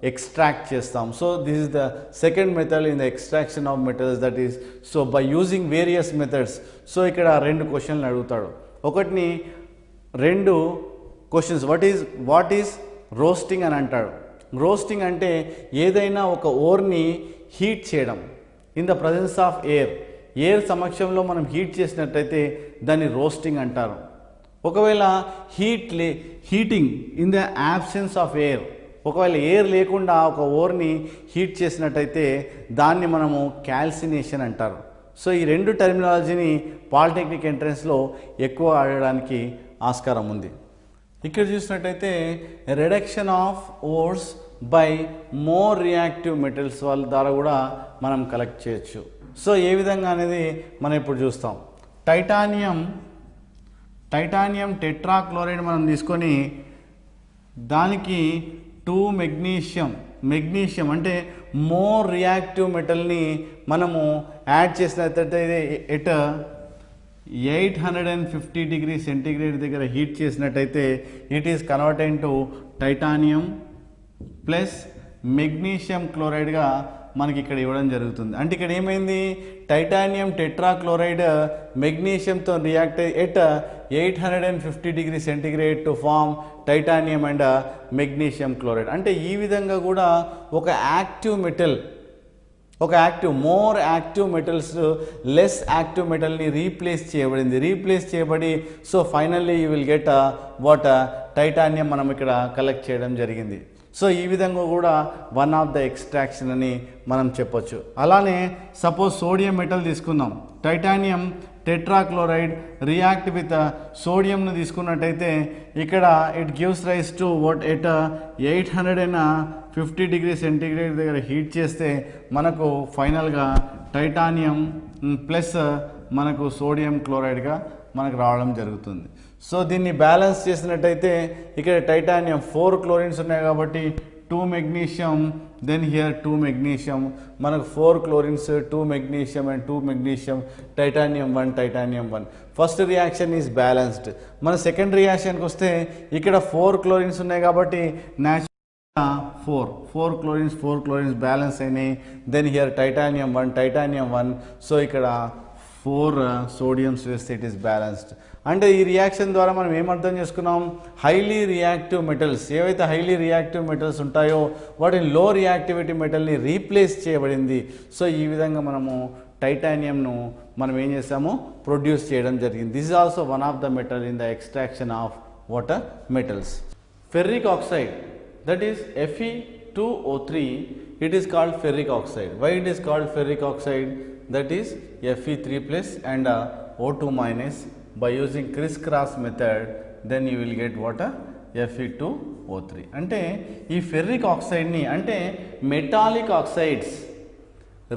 extract చేస్తాం. So this is the second method in the extraction of metals, that is so by using various methods. So ఇక్కడ 2 క్వశ్చన్లు అడుగుతాడు. ఒకటిని 2 క్వశ్చన్స్ వాట్ ఈజ్ రోస్టింగ్ అని అంటాడు. రోస్టింగ్ అంటే ఏదైనా ఒక ఓర్ని హీట్ చేయడం in the presence of air సమక్షంలో మనం హీట్ చేసినట్టయితే దాన్ని రోస్టింగ్ అంటారు. ఒకవేళ heating in the absence of air, ఒకవేళ ఎయిర్ లేకుండా ఒక ఓర్ని హీట్ చేసినట్టయితే దాన్ని మనము క్యాల్సినేషన్ అంటారు. సో ఈ 2 టర్మినాలజీని పాలిటెక్నిక్ ఎంట్రన్స్లో ఎక్కువ ఆడడానికి ఆస్కారం ఉంది. ఇక్కడ చూసినట్టయితే reduction of ఓర్స్ by more reactive metals వాళ్ళ ద్వారా కూడా మనం కలెక్ట్ చేయొచ్చు. సో ఏ విధంగా అనేది మనం ఇప్పుడు చూస్తాం. టైటానియం టెట్రాక్లోరైడ్ మనం తీసుకొని దానికి 2 మెగ్నీషియం అంటే మోర్ రియాక్టివ్ మెటల్ని మనము యాడ్ చేసినట్లయితే ఎట్ 850 డిగ్రీ సెంటీగ్రేడ్ దగ్గర హీట్ చేసినట్టయితే it is converted to titanium plus magnesium క్లోరైడ్గా మనకి ఇక్కడ ఇవ్వడం జరుగుతుంది. అంటే ఇక్కడ ఏమైంది? టైటానియం టెట్రాక్లోరైడ్ మెగ్నీషియంతో react at 850 degree centigrade to form titanium and magnesium chloride. అంటే ఈ విధంగా కూడా ఒక more active metals less active మెటల్ని రీప్లేస్ చేయబడి so finally you will get what titanium మనం ఇక్కడ కలెక్ట్ చేయడం జరిగింది. సో ఈ విధంగా కూడా వన్ ఆఫ్ ద ఎక్స్ట్రాక్షన్ అని మనం చెప్పొచ్చు. అలానే సపోజ్ సోడియం మెటల్ తీసుకుందాం. టైటానియం టెట్రాక్లోరైడ్ రియాక్ట్ విత్ సోడియంను తీసుకున్నట్టయితే ఇక్కడ it gives rise to what at 850 degree centigrade దగ్గర హీట్ చేస్తే మనకు ఫైనల్గా టైటానియం ప్లస్ మనకు సోడియం క్లోరైడ్గా మనకు రావడం జరుగుతుంది. సో దీన్ని బ్యాలెన్స్ చేసినట్టయితే ఇక్కడ టైటానియం 4 క్లోరిన్స్ ఉన్నాయి కాబట్టి 2 magnesium, then here 2 magnesium, మనకు 4 chlorines, 2 magnesium and 2 magnesium, titanium 1, titanium 1. First reaction is balanced. మన సెకండ్ రియాక్షన్కి వస్తే ఇక్కడ 4 chlorines ఉన్నాయి కాబట్టి న్యాచురల్ 4 chlorines బ్యాలెన్స్ అయినాయి. దెన్ హియర్ titanium 1, సో ఇక్కడ 4 sodiums వేస్తే ఇట్ ఈస్ బ్యాలెన్స్డ్. అంటే ఈ రియాక్షన్ ద్వారా మనం ఏమర్థం చేసుకున్నాం, హైలీ రియాక్టివ్ మెటల్స్ ఏవైతే హైలీ రియాక్టివ్ మెటల్స్ ఉంటాయో వాటిని లో రియాక్టివిటీ మెటల్ని రీప్లేస్ చేయబడింది. సో ఈ విధంగా మనము టైటానియంను మనం ఏం చేసాము, ప్రొడ్యూస్ చేయడం జరిగింది. This is also one of the metal in the extraction of water metals. Ferric oxide, that is Fe2O3, it is called ferric oxide. Why it is called ferric oxide? That is Fe3 plus and O2 minus. By using criss-cross method, then you will get what? Fe2O3. అంటే ఈ ఫెర్రిక్ ఆక్సైడ్ని, అంటే metallic oxides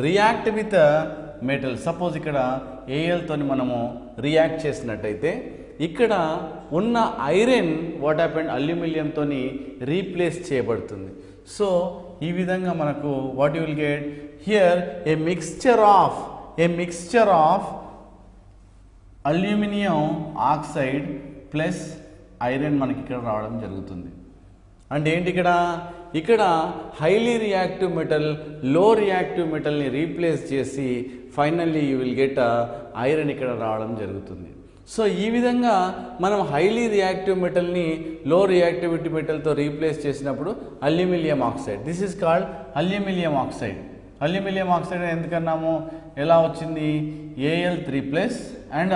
react with metal. Suppose ఇక్కడ ఏఎల్తో మనము రియాక్ట్ చేసినట్టయితే ఇక్కడ ఉన్న ఐరన్ వాట్ హ్యాపెండ్, అల్యూమినియంతో రీప్లేస్ చేయబడుతుంది. సో ఈ విధంగా మనకు what you will get here A mixture of aluminium oxide plus iron మనకి ఇక్కడ రావడం జరుగుతుంది. అంటే ఏంటి ఇక్కడ హైలీ రియాక్టివ్ మెటల్ లో రియాక్టివ్ మెటల్ని రీప్లేస్ చేసి finally you will get iron ఇక్కడ రావడం జరుగుతుంది. సో ఈ విధంగా మనం హైలీ రియాక్టివ్ మెటల్ని లో రియాక్టివిటీ మెటల్తో రీప్లేస్ చేసినప్పుడు aluminium oxide, this is called aluminium oxide. Aluminium oxide ఎందుకన్నాము, ఎలా వచ్చింది, Al3 ప్లస్ అండ్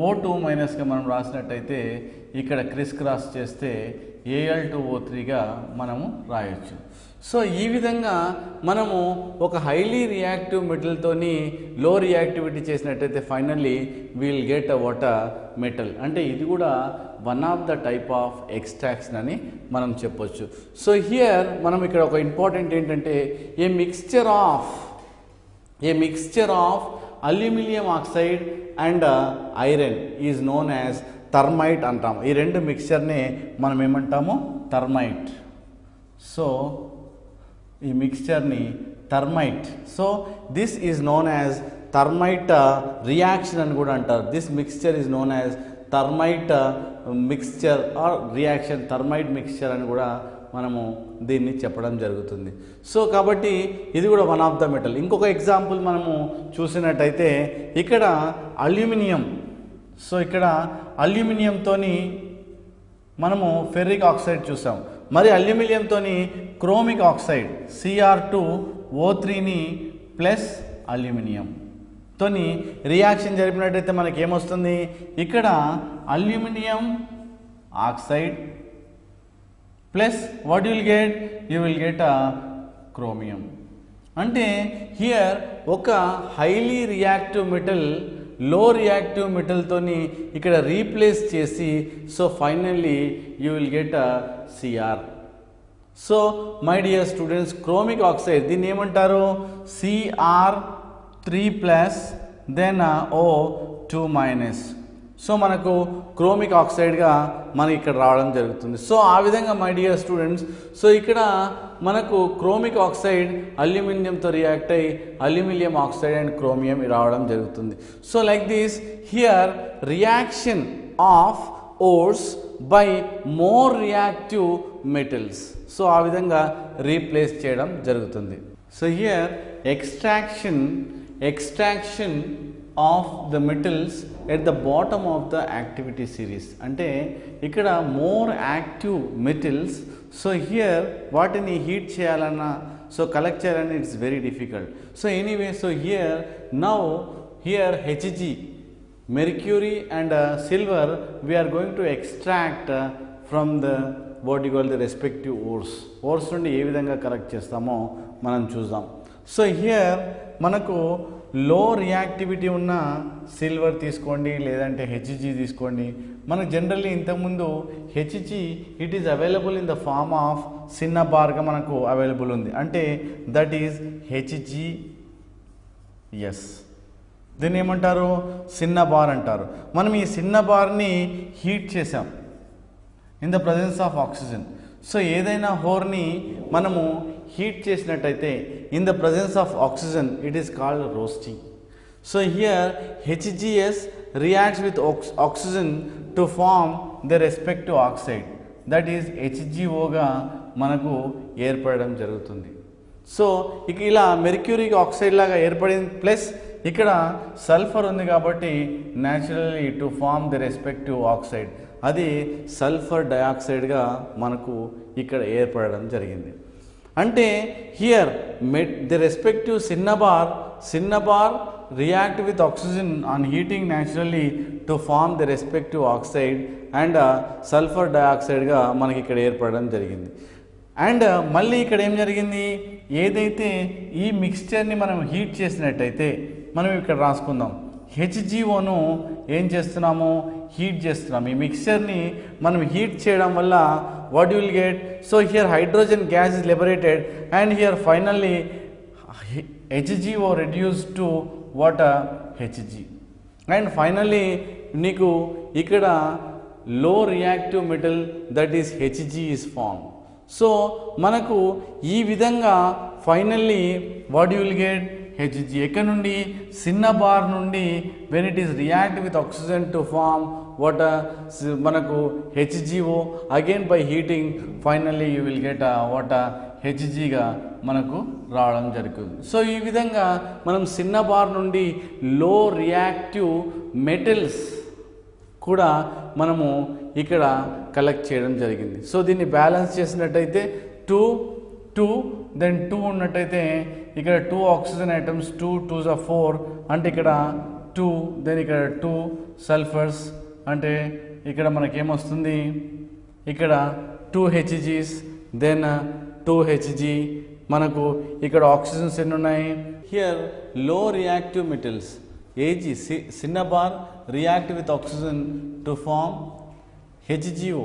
O2 మైనస్గా మనం రాసినట్టయితే ఇక్కడ క్రిస్ క్రాస్ చేస్తే Al2O3గా మనము రాయొచ్చు. సో ఈ విధంగా మనము ఒక హైలీ రియాక్టివ్ మెటల్తోని లో రియాక్టివిటీ చేసినట్టయితే finally will get a water metal. అంటే ఇది కూడా one of the type of extraction అని మనం చెప్పొచ్చు. సో హియర్ మనం ఇక్కడ ఒక ఇంపార్టెంట్ ఏంటంటే a mixture of aluminium oxide and iron is known as thermite అంటాము. ఈ రెండు మిక్స్చర్ని మనం ఏమంటాము, థర్మైట్. సో ఈ మిక్స్చర్ని thermite. So this is known as thermite reaction అని కూడా అంటారు. This mixture is known as thermite mixture or reaction, thermite mixture అని కూడా మనము దీన్ని చెప్పడం జరుగుతుంది. సో కాబట్టి ఇది కూడా వన్ ఆఫ్ ద మెటల్. ఇంకొక ఎగ్జాంపుల్ మనము చూసినట్టయితే ఇక్కడ అల్యూమినియం. సో ఇక్కడ అల్యూమినియంతో మనము ఫెర్రిక్ ఆక్సైడ్ చూసాం. మరి అల్యూమినియంతో క్రోమిక్ ఆక్సైడ్ Cr2O3ని ప్లస్ అల్యూమినియంతో రియాక్షన్ జరిపినట్టయితే మనకి ఏమొస్తుంది, ఇక్కడ aluminium oxide plus what you will get chromium. అంటే హియర్ ఒక హైలీ రియాక్టివ్ మెటల్ లో రియాక్టివ్ మెటల్తోని ఇక్కడ రీప్లేస్ చేసి so finally you will get Cr. So my dear students, chromic oxide దీన్ని ఏమంటారు, Cr3 plus then O2 minus. So మనకు క్రోమిక్ ఆక్సైడ్గా మనకి ఇక్కడ రావడం జరుగుతుంది. సో ఆ విధంగా మై డియర్ స్టూడెంట్స్, సో ఇక్కడ మనకు క్రోమిక్ ఆక్సైడ్ అల్యూమినియంతో రియాక్ట్ అయ్యి అల్యూమినియం ఆక్సైడ్ అండ్ క్రోమియం రావడం జరుగుతుంది. So like this here reaction of ఓర్స్ by more reactive metals. So ఆ విధంగా రీప్లేస్ చేయడం జరుగుతుంది. So here extraction of the metals at the bottom of the activity series. అంటే ఇక్కడ more active metals. So here వాటిని హీట్ చేయాలన్నా సో కలెక్ట్ చేయాలన్నా it's very difficult. So anyway, so here Hg, mercury and silver we are going to extract from the what you call the respective ores నుండి ఏ విధంగా కలెక్ట్ చేస్తామో మనం చూద్దాం. సో హియర్ మనకు లో రియాక్టివిటీ ఉన్న సిల్వర్ తీసుకోండి, లేదంటే Hg తీసుకోండి. మనకు జనరల్లీ ఇంతకుముందు Hg it is available in the form of చిన్న బార్గా మనకు అవైలబుల్ ఉంది. అంటే దట్ ఈజ్ HgS. దీన్ని ఏమంటారు, చిన్న బార్ అంటారు. మనం ఈ చిన్న బార్ని హీట్ చేసాం in the presence of oxygen. So ఏదైనా హోర్ని మనము హీట్ చేసినట్టయితే in the presence of oxygen it is called roasting. So here HGS reacts with oxygen to form the respective oxide, that is HGOగా మనకు ఏర్పడడం జరుగుతుంది. సో ఇక ఇలా మెర్క్యూరిక్ ఆక్సైడ్ లాగా ఏర్పడింది, ప్లస్ ఇక్కడ సల్ఫర్ ఉంది కాబట్టి naturally to form the respective oxide, అది సల్ఫర్ డయాక్సైడ్గా మనకు ఇక్కడ ఏర్పడడం జరిగింది. అంటే here the respective cinnabar react with oxygen on heating naturally to form the respective oxide and sulfur dioxide గా మనకి ఇక్కడ ఏర్పడడం జరిగింది. అండ్ మళ్ళీ ఇక్కడ ఏం జరిగింది, ఏదైతే ఈ మిక్స్చర్ని మనం హీట్ చేసినట్టయితే మనం ఇక్కడ రాసుకుందాం, HGOను ఏం చేస్తున్నాము, హీట్ చేస్తున్నాం. ఈ మిక్స్చర్ని మనం హీట్ చేయడం వల్ల what you will get, so here hydrogen gas is liberated and here finally HGO reduced to water Hg, and finally నీకు ఇక్కడ low reactive metal that is Hg is formed. So మనకు ఈ విధంగా finally what you will get Hg. ఎక్కడ నుండి, సిన్నబార్ నుండి when it is react with oxygen to form water మనకు HGO, again by heating finally you will get water Hgగా మనకు రావడం జరుగుతుంది. సో ఈ విధంగా మనం సిన్నబార్ నుండి లో రియాక్టివ్ మెటల్స్ కూడా మనము ఇక్కడ కలెక్ట్ చేయడం జరిగింది. సో దీన్ని బ్యాలెన్స్ చేసినట్టయితే 2 దెన్ 2 ఉన్నట్టయితే ఇక్కడ 2 ఆక్సిజన్ ఐటమ్స్, 2 2s are 4, అంటే ఇక్కడ 2, దెన్ ఇక్కడ 2 సల్ఫర్స్, అంటే ఇక్కడ మనకేమొస్తుంది, ఇక్కడ 2 Hgs, దెన్ 2 Hg, మనకు ఇక్కడ ఆక్సిజన్స్ ఎన్ని ఉన్నాయి, హియర్ లో reactive metals Ag, సిన్నబార్ react with oxygen to form HGO,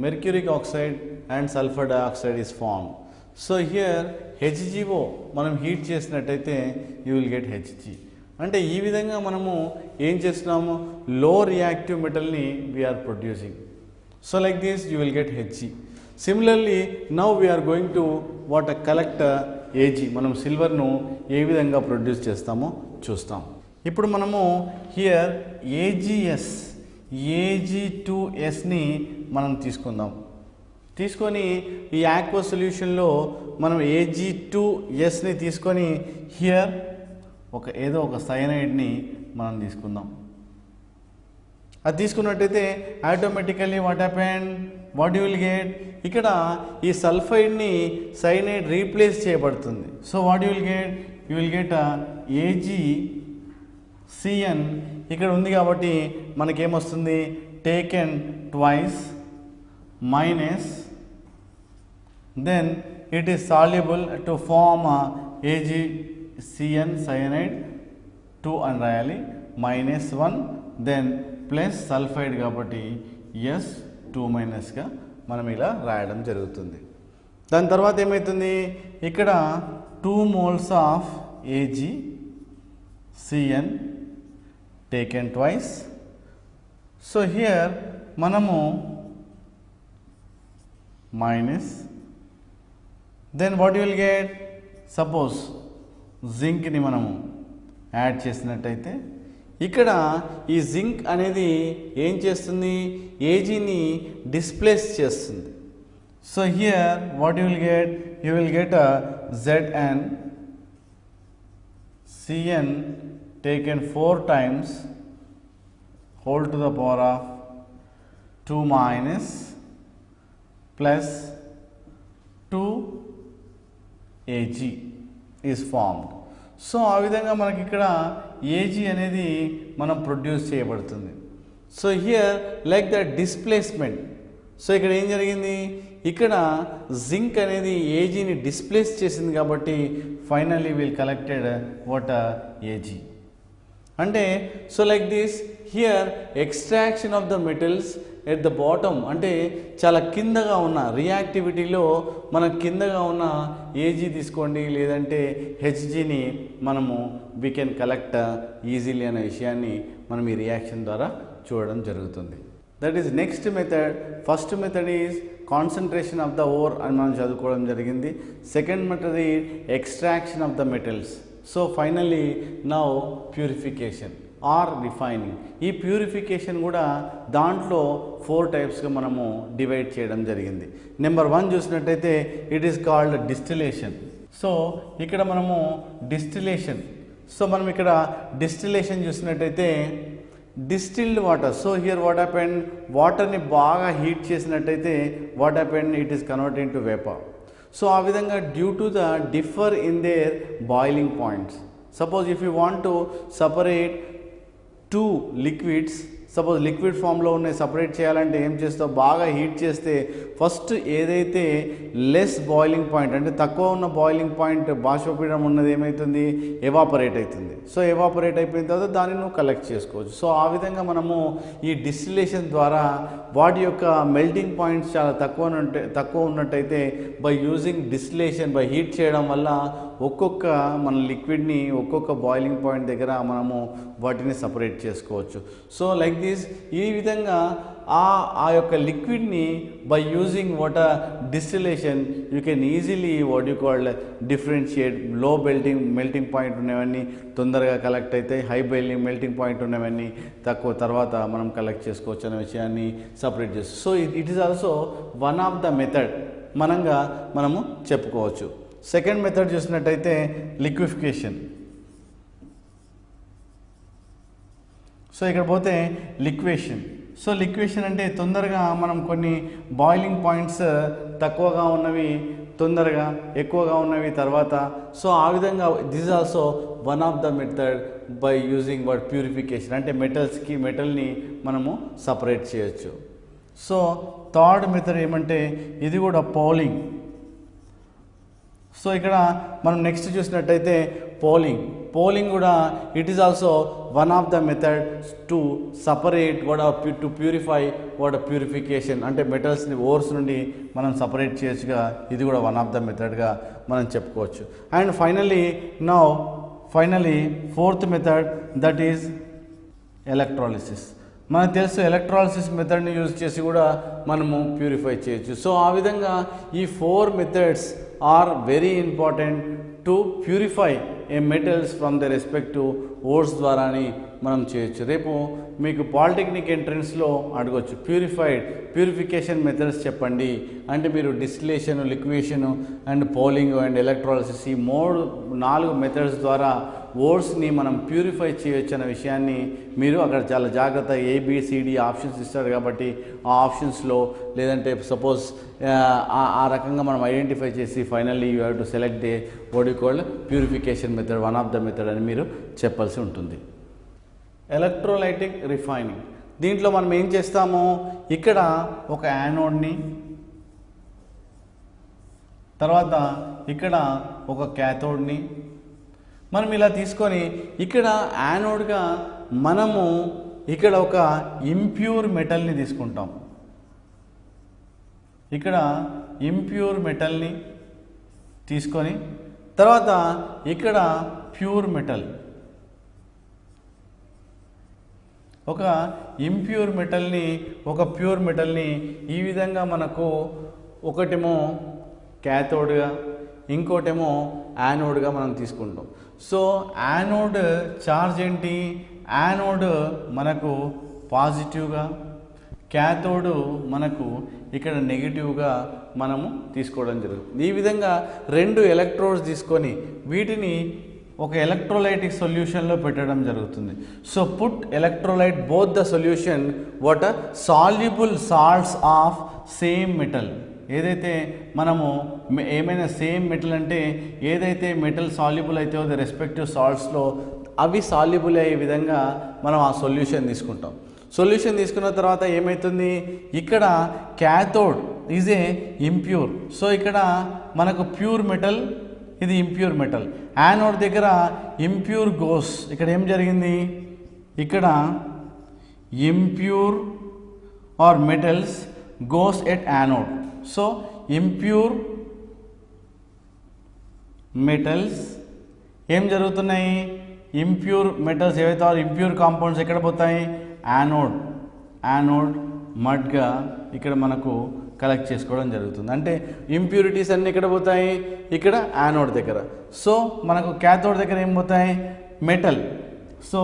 mercuric oxide and sulfur dioxide is formed. So here HGO మనం హీట్ చేసినట్టయితే you will get Hg. అంటే ఈ విధంగా మనము ఏం చేస్తున్నాము, లో రియాక్టివ్ మెటల్ని we are producing. So like this you will get Hg. Similarly now we are going to what a collect Ag, మనం సిల్వర్ను ఏ విధంగా ప్రొడ్యూస్ చేస్తామో చూస్తాం. ఇప్పుడు మనము హియర్ Ag2Sని మనం తీసుకుందాం. తీసుకొని ఈ ఆక్వా సొల్యూషన్లో మనం Ag2Sని తీసుకొని హియర్ ఏదో ఒక సైనైడ్ని మనం తీసుకుందాం. అది తీసుకున్నట్టయితే automatically what happened, what you will get, ఇక్కడ ఈ సల్ఫైడ్ని సైనైడ్ రీప్లేస్ చేయబడుతుంది. So what you will get, you will get AgCN ఇక్కడ ఉంది కాబట్టి మనకేమొస్తుంది, taken twice minus then it is soluble to form AgCN cyanide 2 అని రాయాలి, -1 దెన్ ప్లస్ సల్ఫైడ్ కాబట్టి S2- మనం ఇలా రాయడం జరుగుతుంది. దాని తర్వాత ఏమవుతుంది, ఇక్కడ 2 moles of AgCN taken twice. So here మనము minus, then what you will get, suppose జింక్ని మనము యాడ్ చేసినట్టయితే ఇక్కడ ఈ జింక్ అనేది ఏం చేస్తుంది, ఏజీని డిస్ప్లేస్ చేస్తుంది. So here what you will get, you will get ZnCN taken 4 times whole to the power of 2 minus plus 2 Ag is formed. So ఆ విధంగా మనకి ఇక్కడ Ag అనేది మనం ప్రొడ్యూస్ చేయబడుతుంది. So here like the displacement, so ఇక్కడ ఏం జరిగింది, ఇక్కడ జింక్ అనేది ఏజీని డిస్ప్లేస్ చేసింది కాబట్టి finally will collected what Ag. అంటే so like this here extraction of the metals at the bottom, అంటే చాలా కిందగా ఉన్న రియాక్టివిటీలో మన కిందగా ఉన్న ఏజీ తీసుకోండి, లేదంటే హెచ్జీని మనము వీ కెన్ కలెక్ట్ ఈజీలీ అనే విషయాన్ని మనం ఈ రియాక్షన్ ద్వారా చూడడం జరుగుతుంది. That is next method. First method is concentration of the ore అని మనం చదువుకోవడం జరిగింది. Second method extraction of the metals. So finally now purification or refining. ఈ ప్యూరిఫికేషన్ కూడా దాంట్లో 4 టైప్స్గా మనము డివైడ్ చేయడం జరిగింది. నెంబర్ 1 చూసినట్టయితే it is called distillation. So ఇక్కడ మనము డిస్టిలేషన్, సో మనం ఇక్కడ డిస్టిలేషన్ చూసినట్టయితే distilled water. So here what happened, వాటర్ని బాగా హీట్ చేసినట్టయితే what happened, it is converted into vapour. So ఆ విధంగా due to the differ in there boiling points. Suppose if you want to separate 2 liquids, suppose liquid ఫామ్లో ఉన్నాయి సపరేట్ చేయాలంటే ఏం చేస్తావు, బాగా హీట్ చేస్తే ఫస్ట్ ఏదైతే లెస్ బాయిలింగ్ పాయింట్ అంటే తక్కువ ఉన్న బాయిలింగ్ పాయింట్ బాష్పపీడనం ఉన్నది ఏమవుతుంది, ఎవాపరేట్ అవుతుంది. సో ఎవాపరేట్ అయిపోయిన తర్వాత దాన్ని నువ్వు కలెక్ట్ చేసుకోవచ్చు. సో ఆ విధంగా మనము ఈ డిస్టిలేషన్ ద్వారా వాటి యొక్క మెల్టింగ్ పాయింట్స్ చాలా తక్కువ ఉన్నట్టయితే by using distillation, by heat చేయడం వల్ల ఒక్కొక్క మన లిక్విడ్ని ఒక్కొక్క బాయిలింగ్ పాయింట్ దగ్గర మనము వాటిని సపరేట్ చేసుకోవచ్చు. సో లైక్ దిస్, ఈ విధంగా ఆ యొక్క లిక్విడ్ని by using water distillation you can easily what you called differentiate. Low melting point ఉన్నవన్నీ తొందరగా కలెక్ట్ అవుతాయి, హై మెల్టింగ్ పాయింట్ ఉన్నవన్నీ తక్కువ తర్వాత మనం కలెక్ట్ చేసుకోవచ్చు అనే విషయాన్ని సపరేట్ చేస్తాం. So it is also one of the method మనము చెప్పుకోవచ్చు. సెకండ్ మెథడ్ చూసినట్టయితే లిక్విఫికేషన్. సో ఇక్కడ పోతే లిక్వేషన్. సో లిక్వేషన్ అంటే తొందరగా మనం కొన్ని బాయిలింగ్ పాయింట్స్ తక్కువగా ఉన్నవి తొందరగా, ఎక్కువగా ఉన్నవి తర్వాత. సో ఆ విధంగా this is also one of the method by using what purification, అంటే మెటల్ని మనము సపరేట్ చేయొచ్చు. సో థర్డ్ మెథడ్ ఏమంటే ఇది కూడా పౌలింగ్. సో ఇక్కడ మనం నెక్స్ట్ చూసినట్టయితే పోలింగ్ కూడా it is also one of the method to separate to purify purification, అంటే మెటల్స్ని ఓర్స్ నుండి మనం సపరేట్ చేయొచ్చుగా, ఇది కూడా వన్ ఆఫ్ ద మెథడ్గా మనం చెప్పుకోవచ్చు. And finally fourth method that is electrolysis. మనకు తెలుసు ఎలక్ట్రాలిసిస్ మెథడ్ని యూజ్ చేసి కూడా మనము ప్యూరిఫై చేయొచ్చు. సో ఆ విధంగా ఈ 4 methods are very important to purify a metals from the respective ores ద్వారాని మనం చేయొచ్చు. రేపు మీకు పాలిటెక్నిక్ ఎంట్రన్స్లో అడగొచ్చు ప్యూరిఫికేషన్ మెథడ్స్ చెప్పండి అంటే మీరు distillation, liquation and poling and electrolysis ఈ 4 మెథడ్స్ ద్వారా ఓర్స్ని మనం ప్యూరిఫై చేయొచ్చు అనే విషయాన్ని మీరు అక్కడ చాలా జాగ్రత్త ABCD ఆప్షన్స్ ఇస్తారు కాబట్టి ఆ ఆప్షన్స్లో లేదంటే సపోజ్ ఆ రకంగా మనం ఐడెంటిఫై చేసి finally you have to select the what you called purification method, one of the method అని మీరు చెప్పాల్సి ఉంటుంది. ఎలక్ట్రోలైటిక్ రిఫైనింగ్, దీంట్లో మనం ఏం చేస్తాము, ఇక్కడ ఒక యానోడ్ని, తర్వాత ఇక్కడ ఒక క్యాథోడ్ని మనం ఇలా తీసుకొని ఇక్కడ యానోడ్గా మనము ఇక్కడ ఒక ఇంప్యూర్ మెటల్ని తీసుకుంటాం. ఇక్కడ ఇంప్యూర్ మెటల్ని తీసుకొని తర్వాత ఇక్కడ ప్యూర్ మెటల్, ఒక ఇంప్యూర్ మెటల్ని ఒక ప్యూర్ మెటల్ని ఈ విధంగా మనకు ఒకటేమో క్యాథోడ్గా ఇంకోటేమో యానోడ్గా మనం తీసుకుంటాం. సో యానోడ్ చార్జ్ ఏంటి, యానోడ్ మనకు పాజిటివ్గా, క్యాథోడ్ మనకు ఇక్కడ నెగిటివ్గా మనము తీసుకోవడం జరుగుతుంది. ఈ విధంగా 2 ఎలక్ట్రోడ్స్ తీసుకొని వీటిని ఒక ఎలక్ట్రోలైటిక్ సొల్యూషన్లో పెట్టడం జరుగుతుంది. So put electrolyte both the solution what soluble salts of same metal. ఏదైతే మనము ఏమైనా సేమ్ మెటల్ అంటే ఏదైతే మెటల్ సాల్యుబుల్ అవుతాయో ద రెస్పెక్టివ్ సాల్ట్స్లో అవి సాల్యుబుల్ అయ్యే విధంగా మనం ఆ సొల్యూషన్ తీసుకుంటాం. సొల్యూషన్ తీసుకున్న తర్వాత ఏమవుతుంది, ఇక్కడ cathode is a impure. So ఇక్కడ మనకు ప్యూర్ మెటల్, ఇది ఇంప్యూర్ మెటల్. యానోడ్ దగ్గర ఇంప్యూర్ గోస్, ఇక్కడ ఏం జరిగింది, ఇక్కడ impure are metals goes at anode. So impure metals ఏం జరుగుతున్నాయి, ఇంప్యూర్ మెటల్స్ ఏవైతే ఇంప్యూర్ కాంపౌండ్స్ ఎక్కడ పోతాయి, యానోడ్ మడ్గా ఇక్కడ మనకు కలెక్ట్ చేసుకోవడం జరుగుతుంది. అంటే ఇంప్యూరిటీస్ అన్నీ ఎక్కడ పోతాయి, ఇక్కడ యానోడ్ దగ్గర. సో మనకు క్యాథోడ్ దగ్గర ఏం పోతాయి, మెటల్. సో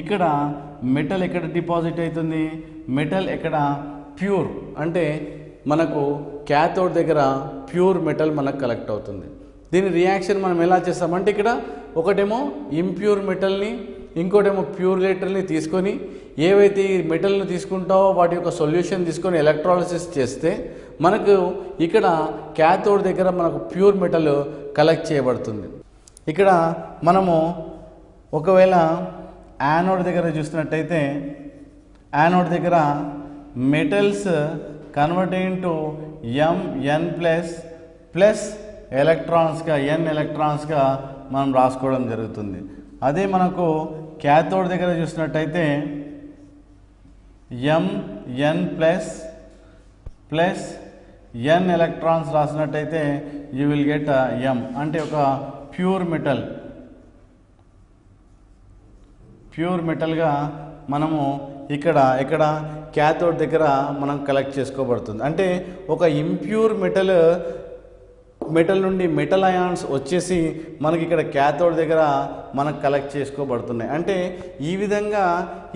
ఇక్కడ మెటల్ ఎక్కడ డిపాజిట్ అవుతుంది, మెటల్ ఎక్కడ ప్యూర్, అంటే మనకు క్యాథోడ్ దగ్గర ప్యూర్ మెటల్ మనకు కలెక్ట్ అవుతుంది. దీని రియాక్షన్ మనం ఎలా చేస్తామంటే ఇక్కడ ఒకటేమో ఇంప్యూర్ మెటల్ని ఇంకోటేమో ప్యూర్ మెటల్ని తీసుకొని ఏవైతే ఈ మెటల్ని తీసుకుంటావో వాటి యొక్క సొల్యూషన్ తీసుకొని ఎలక్ట్రాలిసిస్ చేస్తే మనకు ఇక్కడ క్యాథోడ్ దగ్గర మనకు ప్యూర్ మెటల్ కలెక్ట్ చేయబడుతుంది. ఇక్కడ మనము ఒకవేళ యానోడ్ దగ్గర చూసినట్టయితే యానోడ్ దగ్గర metals convert into Mn plus ఎలక్ట్రాన్స్గా ఎన్ ఎలక్ట్రాన్స్గా మనం రాసుకోవడం జరుగుతుంది. అదే మనకు క్యాథోడ్ దగ్గర చూసినట్టయితే Mn ప్లస్ ఎన్ ఎలక్ట్రాన్స్ రాసినట్టయితే యూ విల్ గెట్ M, అంటే ఒక ప్యూర్ మెటల్గా మనము ఇక్కడ క్యాథోడ్ దగ్గర మనం కలెక్ట్ చేసుకోబడుతుంది. అంటే ఒక ఇంప్యూర్ మెటల్ నుండి మెటల్ అయాన్స్ వచ్చేసి మనకి ఇక్కడ క్యాథోడ్ దగ్గర మనకు కలెక్ట్ చేసుకోబడుతున్నాయి. అంటే ఈ విధంగా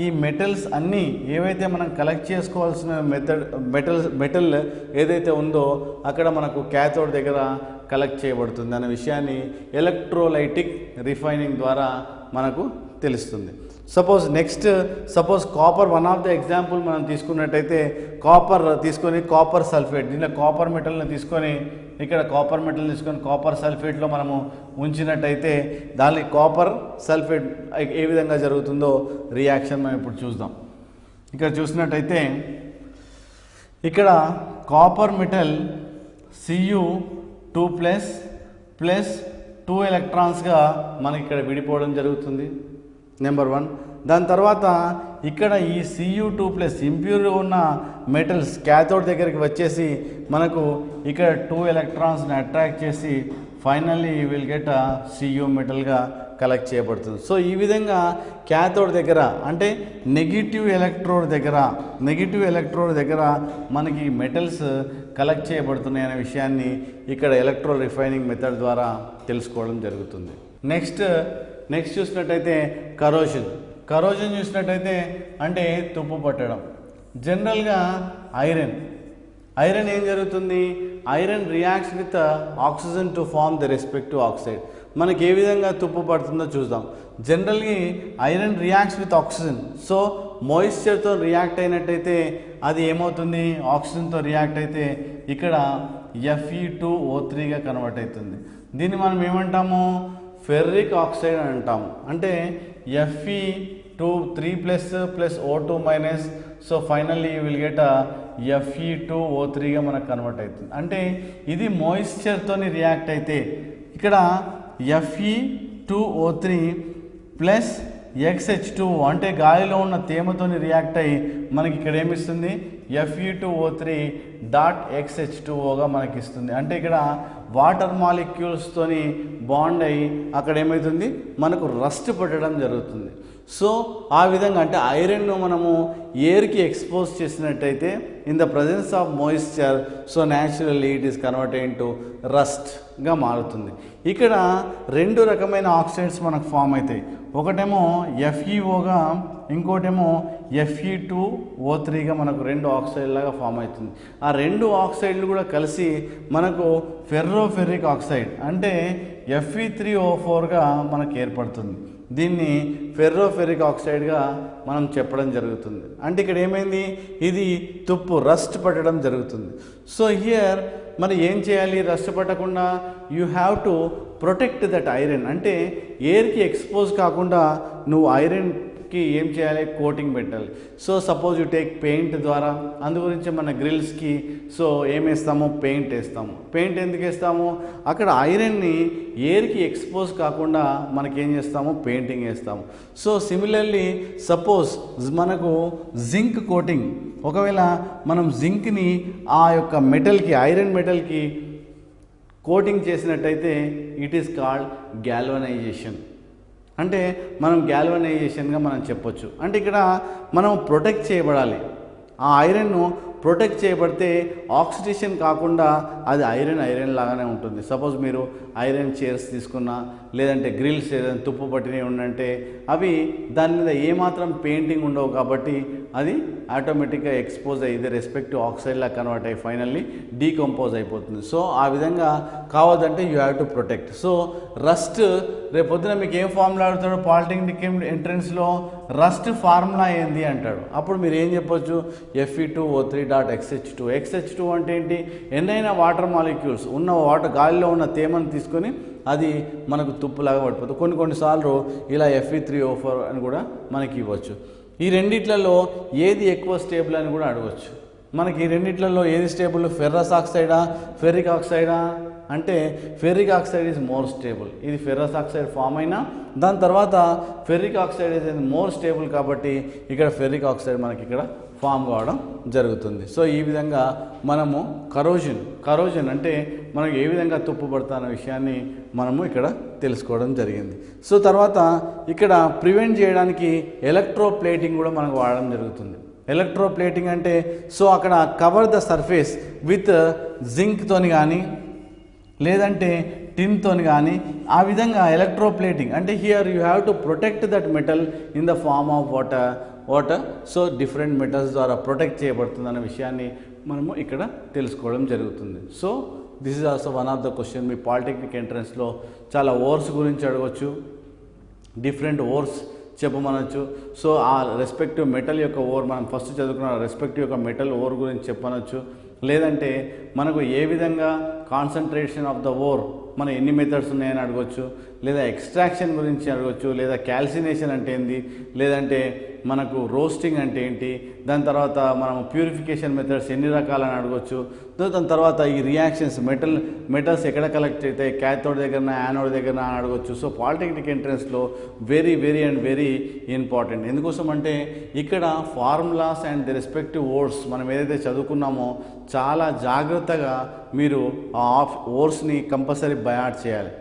ఈ మెటల్స్ అన్నీ ఏవైతే మనం కలెక్ట్ చేసుకోవాల్సిన మెటల్ ఏదైతే ఉందో అక్కడ మనకు క్యాథోడ్ దగ్గర కలెక్ట్ చేయబడుతుంది అనే విషయాన్ని ఎలక్ట్రోలైటిక్ రిఫైనింగ్ ద్వారా మనకు తెలుస్తుంది. Suppose copper, one of the example మనం తీసుకున్నట్టయితే కాపర్ తీసుకొని కాపర్ సల్ఫేట్, దీనిలో కాపర్ మెటల్ని తీసుకొని ఇక్కడ కాపర్ సల్ఫేట్లో మనము ఉంచినట్టయితే దాని కాపర్ సల్ఫేట్ ఏ విధంగా జరుగుతుందో రియాక్షన్ మనం ఇప్పుడు చూద్దాం. ఇక్కడ చూసినట్టయితే ఇక్కడ కాపర్ మెటల్ Cu2 ప్లస్ 2 ఎలక్ట్రాన్స్గా మనకి ఇక్కడ విడిపోవడం జరుగుతుంది, నెంబర్ 1. దాని తర్వాత ఇక్కడ ఈ Cu2 ప్లస్ ఇంప్యూర్ ఉన్న మెటల్స్ క్యాథోడ్ దగ్గరికి వచ్చేసి మనకు ఇక్కడ 2 ఎలక్ట్రాన్స్ని అట్రాక్ట్ చేసి finally you will get Cu మెటల్గా కలెక్ట్ చేయబడుతుంది. సో ఈ విధంగా క్యాథోడ్ దగ్గర అంటే నెగిటివ్ ఎలక్ట్రోడ్ దగ్గర మనకి మెటల్స్ కలెక్ట్ చేయబడుతున్నాయి అనే విషయాన్ని ఇక్కడ ఎలక్ట్రో రిఫైనింగ్ మెథడ్ ద్వారా తెలుసుకోవడం జరుగుతుంది. నెక్స్ట్ చూసినట్టయితే కరోజన్ చూసినట్టయితే అంటే తుప్పు పట్టడం. జనరల్గా ఐరన్ ఏం జరుగుతుంది, iron reacts with oxygen to form the respective oxide. మనకి ఏ విధంగా తుప్పు పడుతుందో చూద్దాం. జనరల్గా iron reacts with oxygen. So మాయిశ్చర్తో రియాక్ట్ అయినట్టయితే అది ఏమవుతుంది, ఆక్సిజన్తో రియాక్ట్ అయితే ఇక్కడ Fe2O3గా కన్వర్ట్ అవుతుంది. దీన్ని మనం ఏమంటాము, ఫెర్రిక్ ఆక్సైడ్ అని అంటాము. అంటే Fe2 plus O2 so finally you will get Fe2O3గా మనకు కన్వర్ట్ అవుతుంది. అంటే ఇది మాయిశ్చర్తోని రియాక్ట్ అయితే ఇక్కడ Fe2O3 ప్లస్ XH2 అంటే గాలిలో ఉన్న తేమతోని రియాక్ట్ అయ్యి మనకి ఇక్కడ ఏమిస్తుంది, Fe2O3 డాట్ XH2Oగా మనకి ఇస్తుంది. అంటే ఇక్కడ వాటర్ మాలిక్యూల్స్తోని బాండ్ అయ్యి అక్కడ ఏమవుతుంది, మనకు రస్ట్ పట్టడం జరుగుతుంది. సో ఆ విధంగా అంటే ఐరన్ను మనము ఎయిర్కి ఎక్స్పోజ్ చేసినట్టయితే in the presence of moisture so naturally it is converted into రస్ట్గా మారుతుంది. ఇక్కడ 2 రకమైన ఆక్సైడ్స్ మనకు ఫామ్ అవుతాయి. ఒకటేమో FeOగా, ఇంకోటేమో Fe2O3గా మనకు 2 ఆక్సైడ్ లాగా ఫామ్ అవుతుంది. ఆ 2 ఆక్సైడ్లు కూడా కలిసి మనకు ఫెర్రోఫెర్రిక్ ఆక్సైడ్ అంటే Fe3O4గా మనకు ఏర్పడుతుంది. దీన్ని ఫెర్రోఫెర్రిక్ ఆక్సైడ్గా మనం చెప్పడం జరుగుతుంది. అంటే ఇక్కడ ఏమైంది, ఇది తుప్పు రస్ట్ పట్టడం జరుగుతుంది. సో హియర్ మరి ఏం చేయాలి, రస్ట్ పట్టకుండా you have to protect that iron. అంటే ఎయిర్కి ఎక్స్పోజ్ కాకుండా నువ్వు ఐరన్కి ఏం చేయాలి, కోటింగ్ పెట్టాలి. So suppose you take paint ద్వారా, అందు గురించి మన గ్రిల్స్కి సో ఏం వేస్తాము, పెయింట్ వేస్తాము. పెయింట్ ఎందుకు వేస్తాము, అక్కడ ఐరన్ని ఎయిర్కి ఎక్స్పోజ్ కాకుండా మనకేం చేస్తాము, పెయింటింగ్ వేస్తాము. సో సిమిలర్లీ సపోజ్ మనకు జింక్ కోటింగ్, ఒకవేళ మనం జింక్ని ఆ యొక్క మెటల్కి, ఐరన్ మెటల్కి కోటింగ్ చేసినట్టయితే ఇట్ ఈస్ కాల్డ్ గ్యాల్వనైజేషన్. అంటే మనం గ్యాల్వనైజేషన్గా మనం చెప్పొచ్చు. అంటే ఇక్కడ మనం ప్రొటెక్ట్ చేయబడాలి, ఆ ఐరన్ను ప్రొటెక్ట్ చేయబడితే ఆక్సిడేషన్ కాకుండా అది ఐరన్ లాగానే ఉంటుంది. సపోజ్ మీరు ఐరన్ చైర్స్ తీసుకున్నా, లేదంటే గ్రిల్స్ ఏదైనా తుప్పు పట్టినవి ఉండంటే అవి దాని మీద ఏమాత్రం పెయింటింగ్ ఉండవు కాబట్టి అది ఆటోమేటిక్గా ఎక్స్పోజ్ అయ్యి రెస్పెక్టివ్ ఆక్సైడ్లా కన్వర్ట్ అయ్యి ఫైనల్లీ డీకంపోజ్ అయిపోతుంది. సో ఆ విధంగా కావద్దంటే you have to protect. So rust రేపు పొద్దున మీకు ఏం ఫార్ములా అడుగుతాడు పాలిటెక్నిక్ ఎంట్రన్స్లో, రస్ట్ ఫార్ములా ఏంది అంటాడు. అప్పుడు మీరు ఏం చెప్పొచ్చు, Fe2O3.XH2. XH2 అంటే ఏంటి, ఎన్నైనా వాటర్ మాలిక్యూల్స్ ఉన్న వాటర్ గాలిలో ఉన్న తేమను తీసుకొని అది మనకు తుప్పులాగా పడిపోతుంది. కొన్నిసార్లు ఇలా Fe3O4 అని కూడా మనకి ఇవ్వచ్చు. ఈ రెండిట్లలో ఏది ఎక్కువ స్టేబుల్ అని కూడా అడగవచ్చు. మనకి ఈ రెండిట్లలో ఏది స్టేబుల్, ఫెర్రస్ ఆక్సైడా ఫెర్రిక్ ఆక్సైడా అంటే ferric oxide is more stable. ఇది ఫెర్రస్ ఆక్సైడ్ ఫామ్ అయినా దాని తర్వాత ferric oxide is more stable కాబట్టి ఇక్కడ ఫెర్రిక్ ఆక్సైడ్ మనకి ఇక్కడ ఫామ్ కావడం జరుగుతుంది. సో ఈ విధంగా మనము కరోజన్ అంటే మనకు ఏ విధంగా తుప్పు పడుతున్న విషయాన్ని మనము ఇక్కడ తెలుసుకోవడం జరిగింది. సో తర్వాత ఇక్కడ ప్రివెంట్ చేయడానికి ఎలక్ట్రోప్లేటింగ్ కూడా మనకు వాడడం జరుగుతుంది. ఎలక్ట్రోప్లేటింగ్ అంటే సో అక్కడ కవర్ ద సర్ఫేస్ విత్ జింక్తోని కానీ లేదంటే టిన్తోని కానీ ఆ విధంగా ఎలక్ట్రోప్లేటింగ్ అంటే here you have to protect that metal in the form of water. So different metals ద్వారా ప్రొటెక్ట్ చేయబడుతుంది అనే విషయాన్ని మనము ఇక్కడ తెలుసుకోవడం జరుగుతుంది. So this is also one of the question. మీ పాలిటెక్నిక్ ఎంట్రన్స్లో చాలా ఓర్స్ గురించి అడగవచ్చు, డిఫరెంట్ ఓర్స్ చెప్పమనొచ్చు. సో ఆ రెస్పెక్టివ్ మెటల్ యొక్క ఓర్ మనం ఫస్ట్ చదువుకున్న రెస్పెక్టివ్ యొక్క మెటల్ ఓర్ గురించి చెప్పనొచ్చు. లేదంటే మనకు ఏ విధంగా కాన్సన్ట్రేషన్ ఆఫ్ ద ఓర్ మన ఎన్ని మెథడ్స్ ఉన్నాయని అడగవచ్చు, లేదా ఎక్స్ట్రాక్షన్ గురించి అడగవచ్చు, లేదా క్యాల్సినేషన్ అంటే ఏంది, లేదంటే మనకు రోస్టింగ్ అంటే ఏంటి, దాని తర్వాత మనం ప్యూరిఫికేషన్ మెథడ్స్ ఎన్ని రకాలని అడగవచ్చు. దాని తర్వాత ఈ రియాక్షన్స్ మెటల్స్ ఎక్కడ కలెక్ట్ అవుతాయి, క్యాథోడ్ దగ్గర యానోడ్ దగ్గర అని అడగవచ్చు. సో పాలిటెక్నిక్ ఎంట్రన్స్లో వెరీ ఇంపార్టెంట్. ఎందుకోసం అంటే ఇక్కడ formulas and the respective words మనం ఏదైతే చదువుకున్నామో చాలా జాగ్రత్తగా మీరు ఆ ఓర్స్ని కంపల్సరీ బై హార్ట్ చేయాలి.